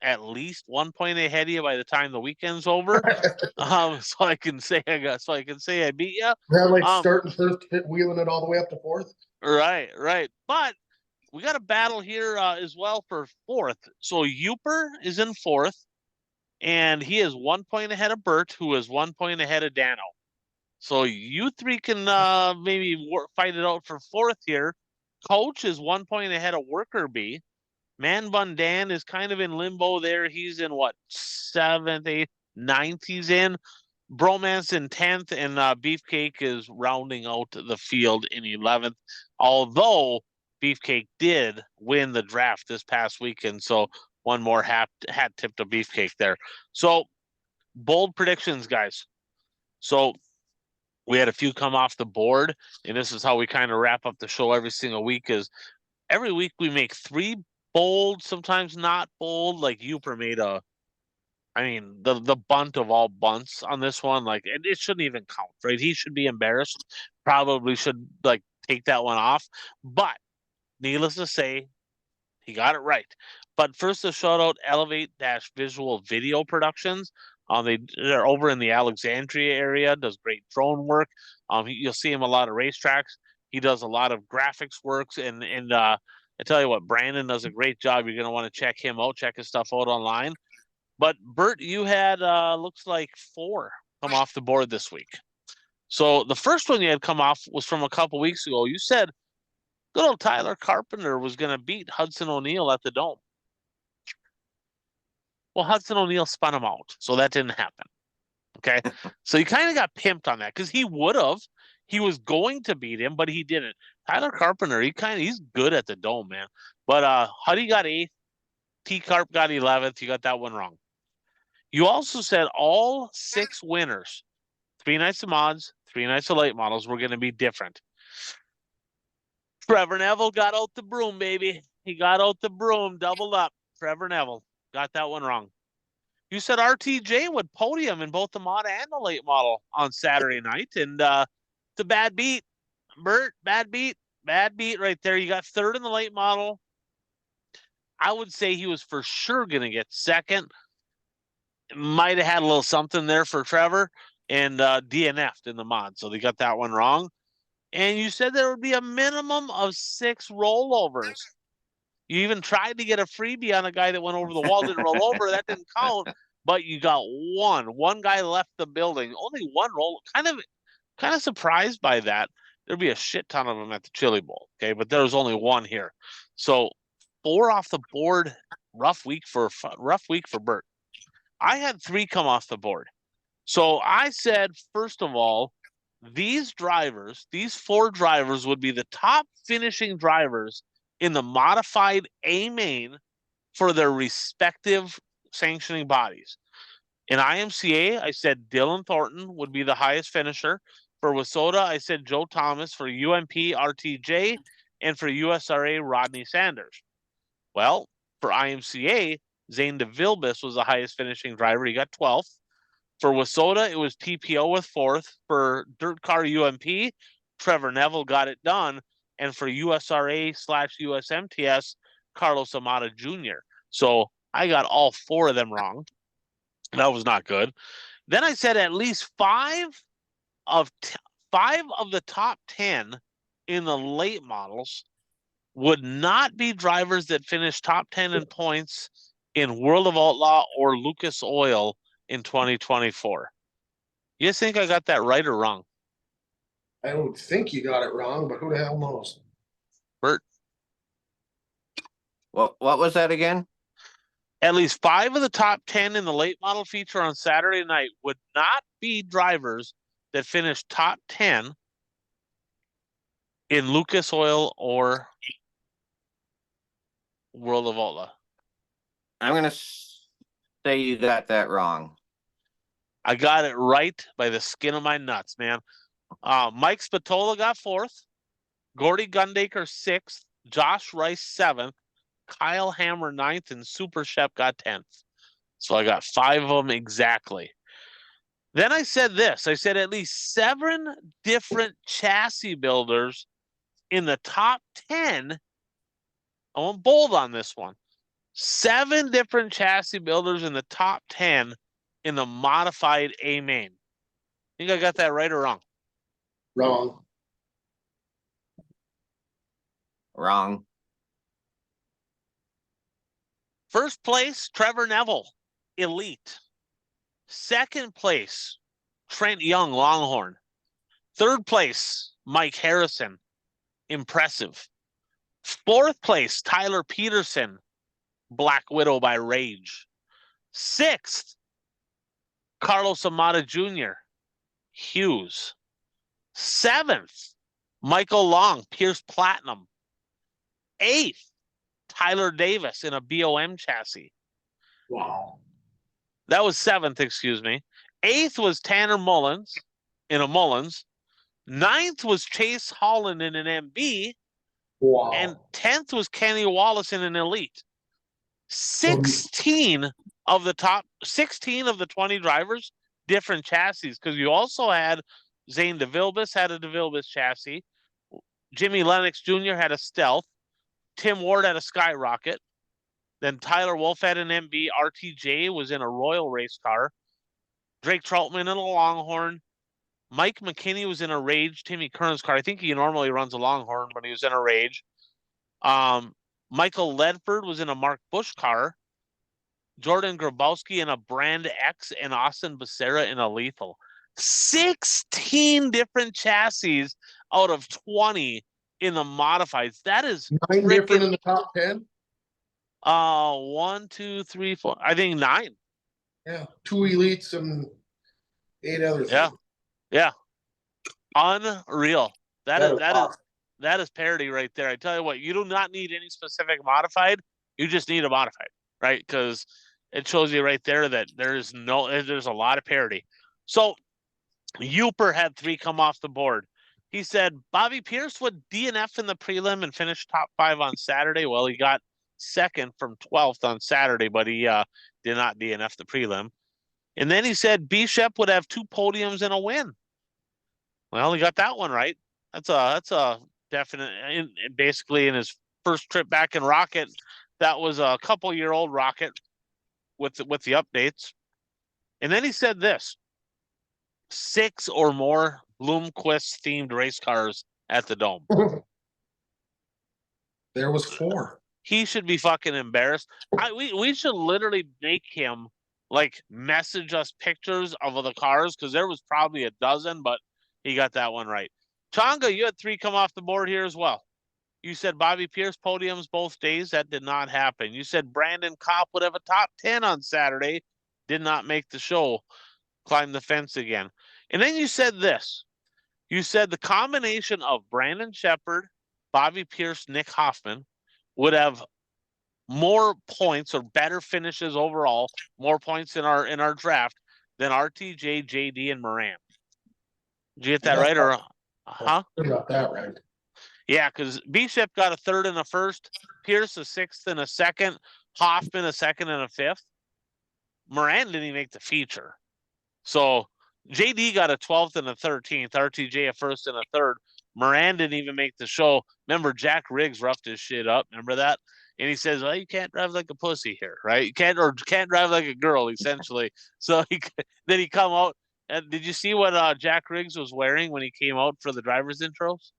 at least 1 point ahead of you by the time the weekend's over. So I can say I beat you. Yeah, like starting first, wheeling it all the way up to fourth. Right. But we got a battle here as well for fourth. So Uper is in fourth, and he is 1 point ahead of Bert, who is 1 point ahead of Dano. So you 3 can maybe fight it out for fourth here. Coach is 1 point ahead of Worker B. Man Bun Dan is kind of in limbo there. He's in what, 7th, 8th, 9th he's in. Bromance in 10th, and Beefcake is rounding out the field in 11th. Although Beefcake did win the draft this past weekend, so one more hat tip to Beefcake there. So bold predictions, guys. So we had a few come off the board, and this is how we kind of wrap up the show every single week. Is every week we make 3 bold, sometimes not bold. Like Uper made the bunt of all bunts on this one. Like it shouldn't even count, right? He should be embarrassed. Probably should like take that one off. But needless to say, he got it right. But first, a shout out Elevate Visual Video Productions. They're over in the Alexandria area. Does great drone work. You'll see him a lot of racetracks. He does a lot of graphics works, and I tell you what, Brandon does a great job. You're gonna want to check him out. Check his stuff out online. But Bert, you had looks like 4 come off the board this week. So the first one you had come off was from a couple weeks ago. You said good old Tyler Carpenter was going to beat Hudson O'Neal at the Dome. Well, Hudson O'Neal spun him out, so that didn't happen. Okay, so he kind of got pimped on that because he would have. He was going to beat him, but he didn't. Tyler Carpenter, he's good at the Dome, man. But Huddy got 8th, T Carp got 11th. You got that one wrong. You also said all 6 winners, 3 nights of mods, 3 nights of late models, were going to be different. Trevor Neville got out the broom, baby. He got out the broom, doubled up. Trevor Neville got that one wrong. You said RTJ would podium in both the mod and the late model on Saturday night, and it's a bad beat. Bert, bad beat right there. You got 3rd in the late model. I would say he was for sure going to get 2nd. Might have had a little something there for Trevor, and DNF'd in the mod, so they got that one wrong. And you said there would be a minimum of 6 rollovers. You even tried to get a freebie on a guy that went over the wall, didn't roll over. That didn't count, but you got one. One guy left the building. Only one roll. Kind of surprised by that. There'd be a shit ton of them at the Chili Bowl, okay? But there was only one here. So 4 off the board. Rough week for Bert. I had 3 come off the board. So I said, first of all, these 4 drivers would be the top finishing drivers in the modified A main for their respective sanctioning bodies. In IMCA, I said Dylan Thornton would be the highest finisher. For WISSOTA, I said Joe Thomas. For UMP, RTJ, and for USRA, Rodney Sanders. Well, for IMCA, Zane DeVilbiss was the highest finishing driver. He got 12th. For WISSOTA, it was TPO with 4th. For Dirt Car UMP, Trevor Neville got it done. And for USRA/USMTS, Carlos Amata Jr. So I got all 4 of them wrong. That was not good. Then I said at least 5 of the top 10 in the late models would not be drivers that finished top 10 in points in World of Outlaw or Lucas Oil in 2024. You guys think I got that right or wrong? I don't think you got it wrong, but who the hell knows? Bert? What was that again? At least 5 of the top 10 in the late model feature on Saturday night would not be drivers that finished top 10 in Lucas Oil or World of Outlaw. I'm going to say you got that wrong. I got it right by the skin of my nuts, man. Mike Spatola got 4th, Gordy Gundaker 6th, Josh Rice 7th, Kyle Hammer 9th, and Super Shep got 10th. So I got 5 of them exactly. Then I said this. I said at least 7 different chassis builders in the top 10. I won't bold on this one. 7 different chassis builders in the top 10 in the modified A main. Think I got that right or wrong? Wrong. Wrong. First place, Trevor Neville, Elite. Second place, Trent Young, Longhorn. Third place, Mike Harrison, Impressive. 4th place, Tyler Peterson, Black Widow by Rage. 6th, Carlos Amata Jr., Hughes. 7th, Michael Long, Pierce Platinum. 8th, Tyler Davis in a BOM chassis. Wow. That was 7th, excuse me. 8th was Tanner Mullins in a Mullins. 9th was Chase Holland in an MB. Wow. And 10th was Kenny Wallace in an Elite. 16 of the 20 drivers, different chassis, because you also had Zane DeVilbiss had a DeVilbiss chassis. Jimmy Lennox Jr. had a Stealth. Tim Ward had a Skyrocket. Then Tyler Wolf had an MB. RTJ was in a Royal race car. Drake Troutman in a Longhorn. Mike McKinney was in a Rage. Timmy Kern's car. I think he normally runs a Longhorn, but he was in a Rage. Michael Ledford was in a Mark Busch car. Jordan Grabowski in a Brand X, and Austin Becerra in a Lethal. 16 different chassis out of 20 in the modifieds. That is 9 different in the top 10. 1, 2, 3, 4. I think 9. Yeah, 2 elites and 8 others. Yeah. Unreal. That is awesome. That is parity right there. I tell you what, you do not need any specific modified. You just need a modified, right? Because it shows you right there that there's a lot of parity. So Uper had 3 come off the board. He said Bobby Pierce would DNF in the prelim and finish top 5 on Saturday. Well, he got 2nd from 12th on Saturday, but he did not DNF the prelim. And then he said B Shep would have 2 podiums and a win. Well, he got that one right. That's a definite. Basically, in his first trip back in Rocket, that was a couple-year-old Rocket with the updates. And then he said this: 6 or more Bloomquist themed race cars at the Dome. There was 4. He should be fucking embarrassed. We should literally make him like message us pictures of the cars, because there was probably a dozen, but he got that one right. Changa, you had 3 come off the board here as well. You said Bobby Pierce podiums both days. That did not happen. You said Brandon Kopp would have a top 10 on Saturday. Did not make the show. Climbed the fence again. And then you said this. You said the combination of Brandon Shepard, Bobby Pierce, Nick Hoffman would have more points or better finishes overall, more points in our draft than RTJ, JD, and Moran. Did you get that right? Or I got that right. Yeah, because Bishop got a 3rd and a 1st, Pierce a 6th and a 2nd, Hoffman a 2nd and a 5th. Moran didn't even make the feature. So JD got a 12th and a 13th, RTJ a 1st and a 3rd. Moran didn't even make the show. Remember, Jack Riggs roughed his shit up. Remember that? And he says, well, you can't drive like a pussy here, right? You can't drive like a girl, essentially. So then he come out. And did you see what Jack Riggs was wearing when he came out for the driver's intros?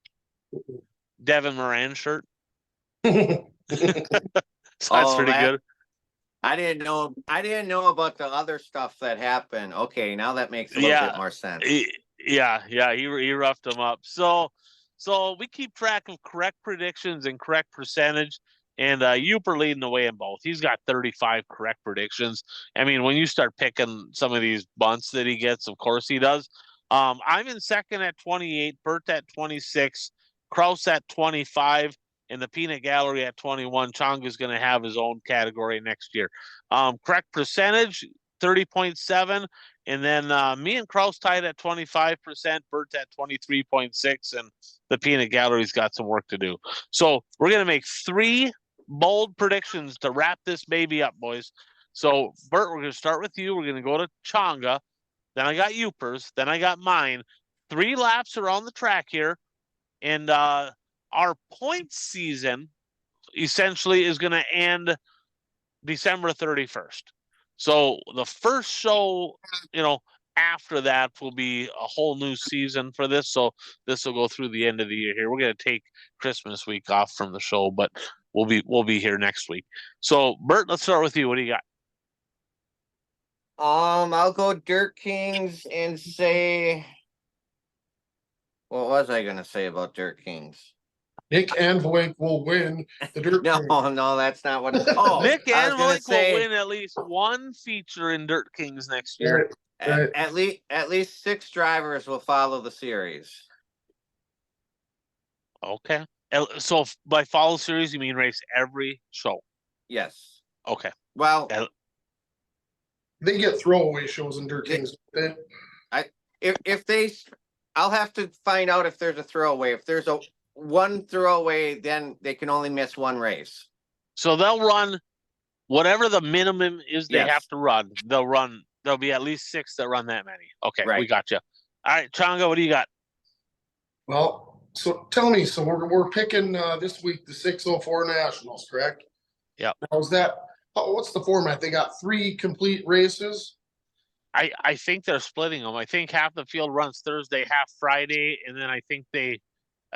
Devin Moran shirt. So that's pretty good. I didn't know about the other stuff that happened. Okay, now that makes a little bit more sense. Yeah, he roughed him up. So we keep track of correct predictions and correct percentage, and Uper leading the way in both. He's got 35 correct predictions. I mean, when you start picking some of these bunts that he gets, of course he does. I'm in second at 28, Bert at 26, Kraus at 25, and the Peanut Gallery at 21. Chong is going to have his own category next year. Correct percentage, 30.7. And then me and Kraus tied at 25%, Bert at 23.6, and the peanut gallery's got some work to do. So we're gonna make 3 bold predictions to wrap this baby up, boys. So Bert, we're gonna start with you. We're gonna go to Changa. Then I got Upers. Then I got mine. 3 laps around the track here, and our points season essentially is gonna end December 31st. So the first show, after that will be a whole new season for this. So this will go through the end of the year here. We're going to take Christmas week off from the show, but we'll be here next week. So Bert, let's start with you. What do you got? I'll go Dirt Kings and say, what was I gonna say about Dirt Kings? Nick Anvoink will win the Dirt No, King. no, that's not what. Oh, Nick I was gonna Anvoink say will win at least 1 feature in Dirt Kings next year. Right. at least 6 drivers will follow the series. Okay. So by follow series, you mean race every show? Yes. Okay. Well, They get throwaway shows in Dirt Kings. if they, I'll have to find out if there's a throwaway. If there's a one throwaway, then they can only miss 1 race. So they'll run whatever the minimum is they have to run. There'll be at least 6 that run that many. Okay, Right. we got you. All right, Changa, what do you got? Well, so tell me, so we're picking this week the 604 Nationals, correct? Yeah. How's that? What's the format? They got 3 complete races. I think they're splitting them. I think half the field runs Thursday, half Friday, and then I think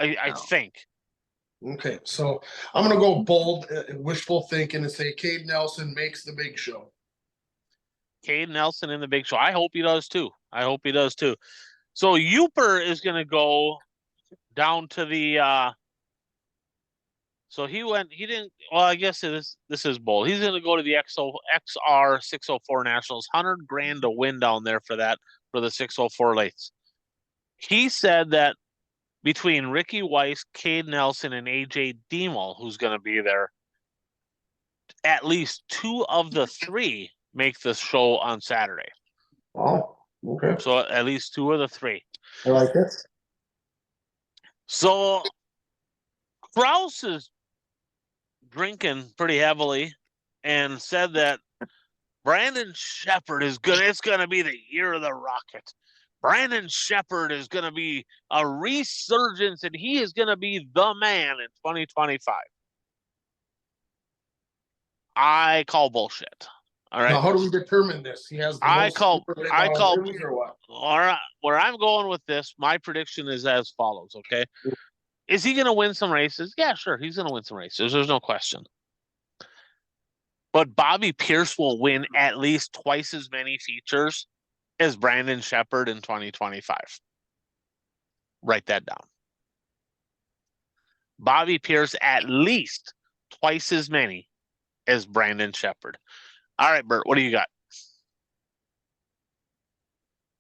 I think. Okay, so I'm gonna go bold, wishful thinking, and say Cade Nelson makes the big show. Cade Nelson in the big show. I hope he does too. So Uper is going to go down to the. So he didn't. Well, I guess this is bold. He's going to go to the XR 604 Nationals, $100,000 to win down there for the 604 lates. He said that between Ricky Weiss, Cade Nelson, and AJ Demel, who's going to be there, at least 2 of the 3 make the show on Saturday. Oh, okay. So at least 2 of the 3. I like this. So Kraus is drinking pretty heavily and said that Brandon Sheppard is good. It's going to be the year of the Rocket. Brandon Sheppard is going to be a resurgence, and he is going to be the man in 2025. I call bullshit. All right. Now, how do we determine this? He has the I call wins or what? All right. Where I'm going with this, my prediction is as follows. Okay. Is he going to win some races? Yeah, sure. He's going to win some races. There's no question. But Bobby Pierce will win at least twice as many features as Brandon Sheppard in 2025. Write that down. Bobby Pierce at least twice as many as Brandon Sheppard. All right, Bert, what do you got?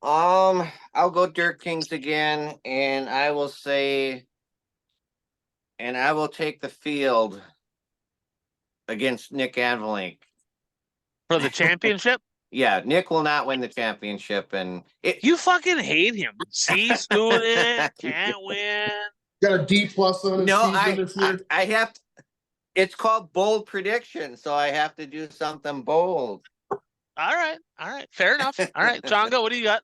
I'll go Dirt Kings again, and I will say, and I will take the field against Nick Anvoink for the championship. Yeah, Nick will not win the championship, and you fucking hate him. C student can't win. Got a D+ on his No, I have to, it's called bold prediction, so I have to do something bold. All right, fair enough. All right, Chonga, what do you got?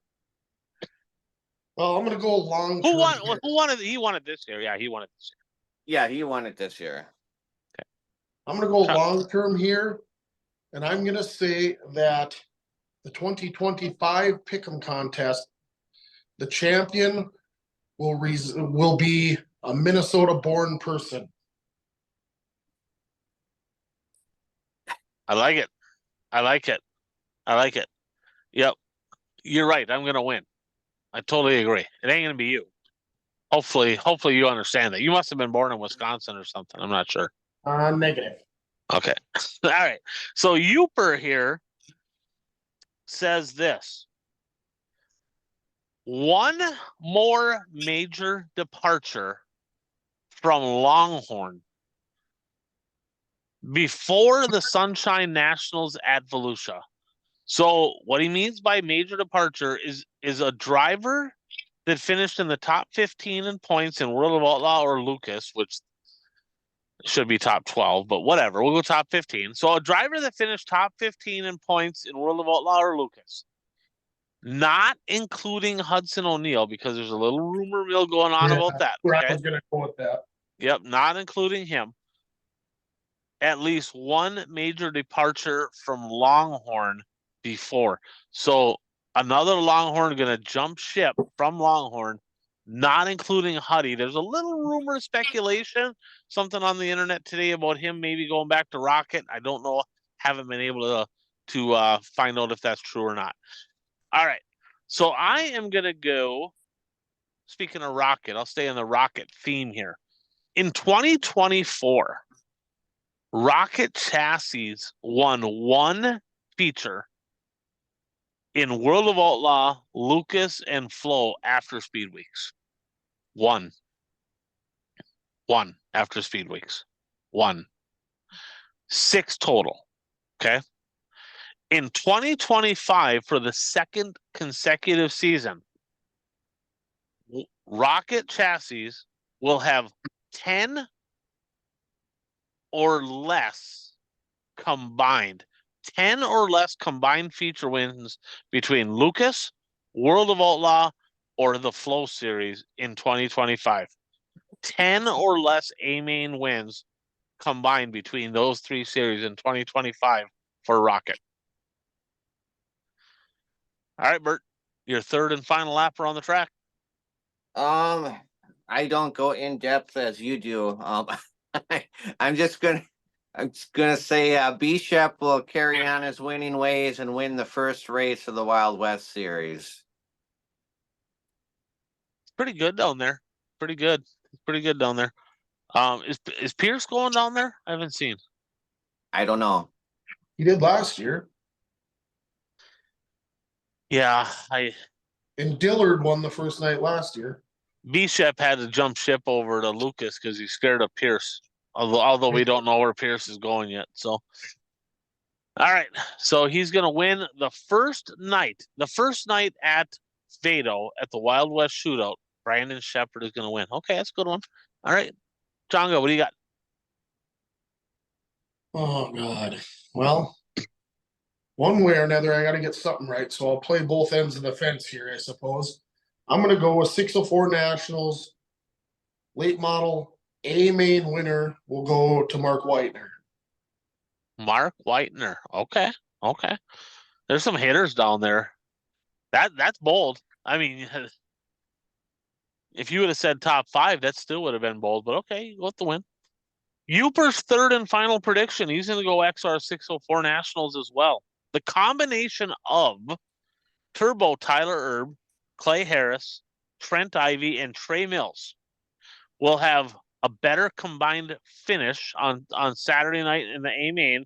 Well, I'm gonna go long. Who won it? He won it this year. Yeah, he won it this year. Yeah, he won it this year. Okay. I'm gonna go long term here, and I'm gonna say that the 2025 Pick'em contest, the champion will be a Minnesota-born person. I like it. Yep, you're right. I'm gonna win. I totally agree. It ain't gonna be you. Hopefully you understand that. You must have been born in Wisconsin or something. I'm not sure. Negative. Okay. All right. So Uper here says this. One more major departure from Longhorn before the Sunshine Nationals at Volusia. So what he means by major departure is a driver that finished in the top 15 in points in World of Outlaw or Lucas, which should be top 12, but whatever. We'll go top 15. So a driver that finished top 15 in points in World of Outlaw or Lucas, not including Hudson O'Neal, because there's a little rumor mill going on about that. I Okay. was going to go with that. Yep, not including him. At least one major departure from Longhorn before. So another Longhorn going to jump ship from Longhorn, not including Huddy. There's a little rumor, speculation, something on the internet today about him maybe going back to Rocket. I don't know. Haven't been able to find out if that's true or not. All right. So I am going to go, speaking of Rocket, I'll stay on the Rocket theme here. In 2024, Rocket Chassis won one feature in World of Outlaw, Lucas, and Flow after Speed Weeks. One after Speed Weeks. 6 total. Okay. In 2025, for the second consecutive season, Rocket Chassis will have 10 or less combined. 10 or less combined feature wins between Lucas, World of Outlaw, or the Flow Series in 2025. 10 or less A-Main wins combined between those 3 series in 2025 for Rocket. All right, Bert, your third and final lapper on the track. I don't go in depth as you do. I'm just gonna say Bishop will carry on his winning ways and win the first race of the Wild West Series. It's pretty good down there. Pretty good. It's pretty good down there. Is Pierce going down there? I haven't seen. I don't know. He did last year. Yeah, And Dillard won the first night last year. Bishop had to jump ship over to Lucas because he's scared of Pierce. Although we don't know where Pierce is going yet. So, all right. So he's going to win the first night at Vado at the Wild West Shootout. Brandon Shepard is going to win. Okay, that's a good one. All right. Jongo, what do you got? Oh, God. Well, one way or another, I got to get something right. So I'll play both ends of the fence here, I suppose. I'm going to go with 604 Nationals. Late model A-Main winner will go to Mark Whitener. Mark Whitener. Okay. There's some hitters down there. That's bold. I mean, if you would have said top 5, that still would have been bold. But okay, you go with the win. Uper's third and final prediction. He's going to go XR 604 Nationals as well. The combination of Turbo Tyler Erb, Clay Harris, Trent Ivy, and Trey Mills will have a better combined finish on Saturday night in the A-Main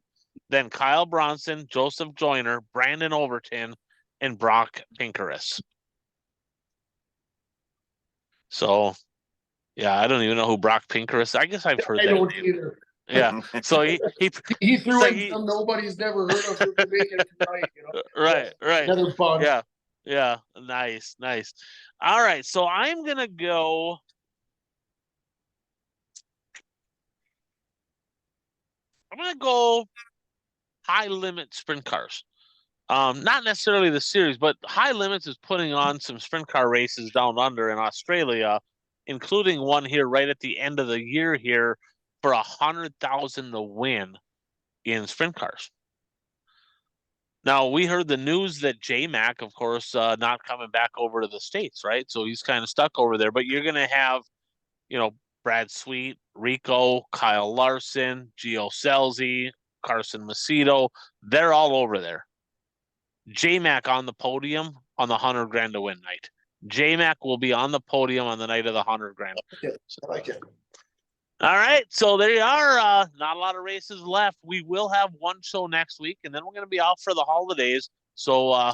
than Kyle Bronson, Joseph Joyner, Brandon Overton, and Brock Pinkerus. So, yeah, I don't even know who Brock Pinkerus. I guess I've heard I that don't name. either. Yeah. So he threw so in some nobody's never heard of who could make it tonight. Right. Another bunch. Yeah. Nice. All right. So I'm gonna go. High limit sprint cars. Not necessarily the series, but High Limits is putting on some sprint car races down under in Australia, including one here right at the end of the year here for 100,000 to win in sprint cars. Now we heard the news that J-Mac, of course, not coming back over to the States, right? So he's kind of stuck over there. But you're gonna have, Brad Sweet, Rico, Kyle Larson, Gio Selzy, Carson Macedo. They're all over there. J-Mac on the podium on the 100 grand to win night. J-Mac will be on the podium on the night of the 100 grand. I like it. All right, so there you are. Not a lot of races left. We will have one show next week, and then we're going to be out for the holidays. So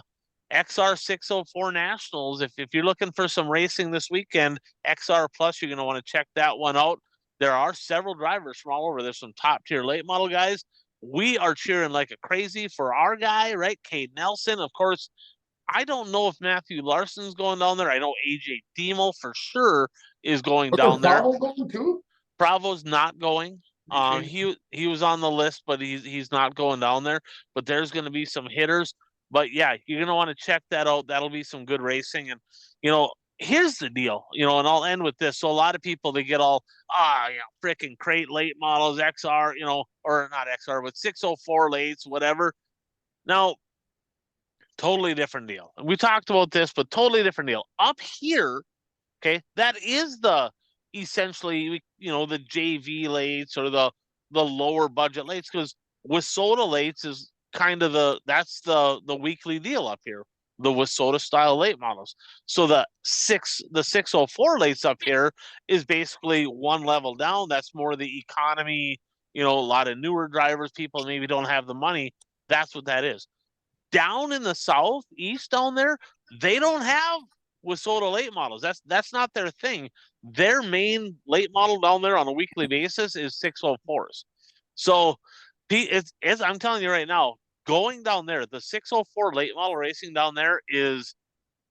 XR 604 Nationals, if you're looking for some racing this weekend, XR Plus, you're going to want to check that one out. There are several drivers from all over. There's some top-tier late model guys. we are cheering like a crazy for our guy, right? Cade Nelson. Of course, I don't know if Matthew Larson's going down there. I know AJ Demo for sure is going down there. Bravo going too? Bravo's not going. Okay. He was on the list, but he's not going down there. But there's going to be some hitters. But yeah, you're going to want to check that out. That'll be some good racing. And here's the deal. And I'll end with this. So a lot of people, they get all freaking crate late models, XR, or not XR, but 604 lates, whatever. Now, totally different deal. And we talked about this, but totally different deal. Up here, okay, that is the essentially, the JV lates or the lower budget lates, because WISSOTA lates is kind of that's the weekly deal up here, the WISSOTA style late models. So the 604 lates up here is basically one level down. That's more the economy, a lot of newer drivers, people maybe don't have the money. That's what that is. Down in the southeast down there, they don't have WISSOTA late models. That's not their thing. Their main late model down there on a weekly basis is 604s. So it's I'm telling you right now, going down there, the 604 late model racing down there is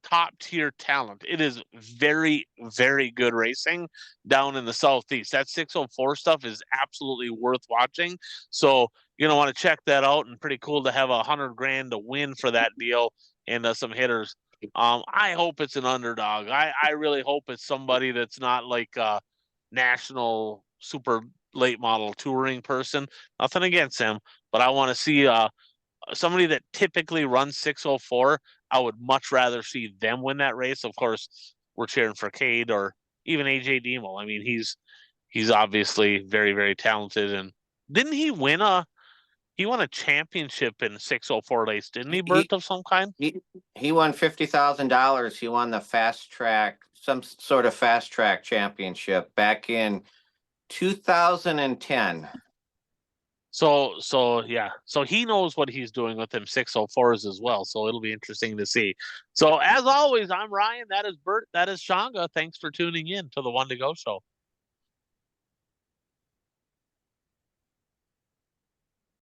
top tier talent. It is very, very good racing down in the southeast. That 604 stuff is absolutely worth watching. So want to check that out, and pretty cool to have $100,000 to win for that deal, and some hitters. I hope it's an underdog. I really hope it's somebody that's not like a national super late model touring person. Nothing against him, but I want to see somebody that typically runs 604. I would much rather see them win that race. Of course, we're cheering for Cade or even AJ Demo. I mean, he's obviously very, very talented. And didn't he win he won a championship in 604 race, didn't he, Bert, of some kind? He won $50,000. He won the some sort of fast track championship back in 2010. So yeah. So he knows what he's doing with them 604s as well. So it'll be interesting to see. So as always, I'm Ryan. That is Bert. That is Shanga. Thanks for tuning in to the One to Go Show.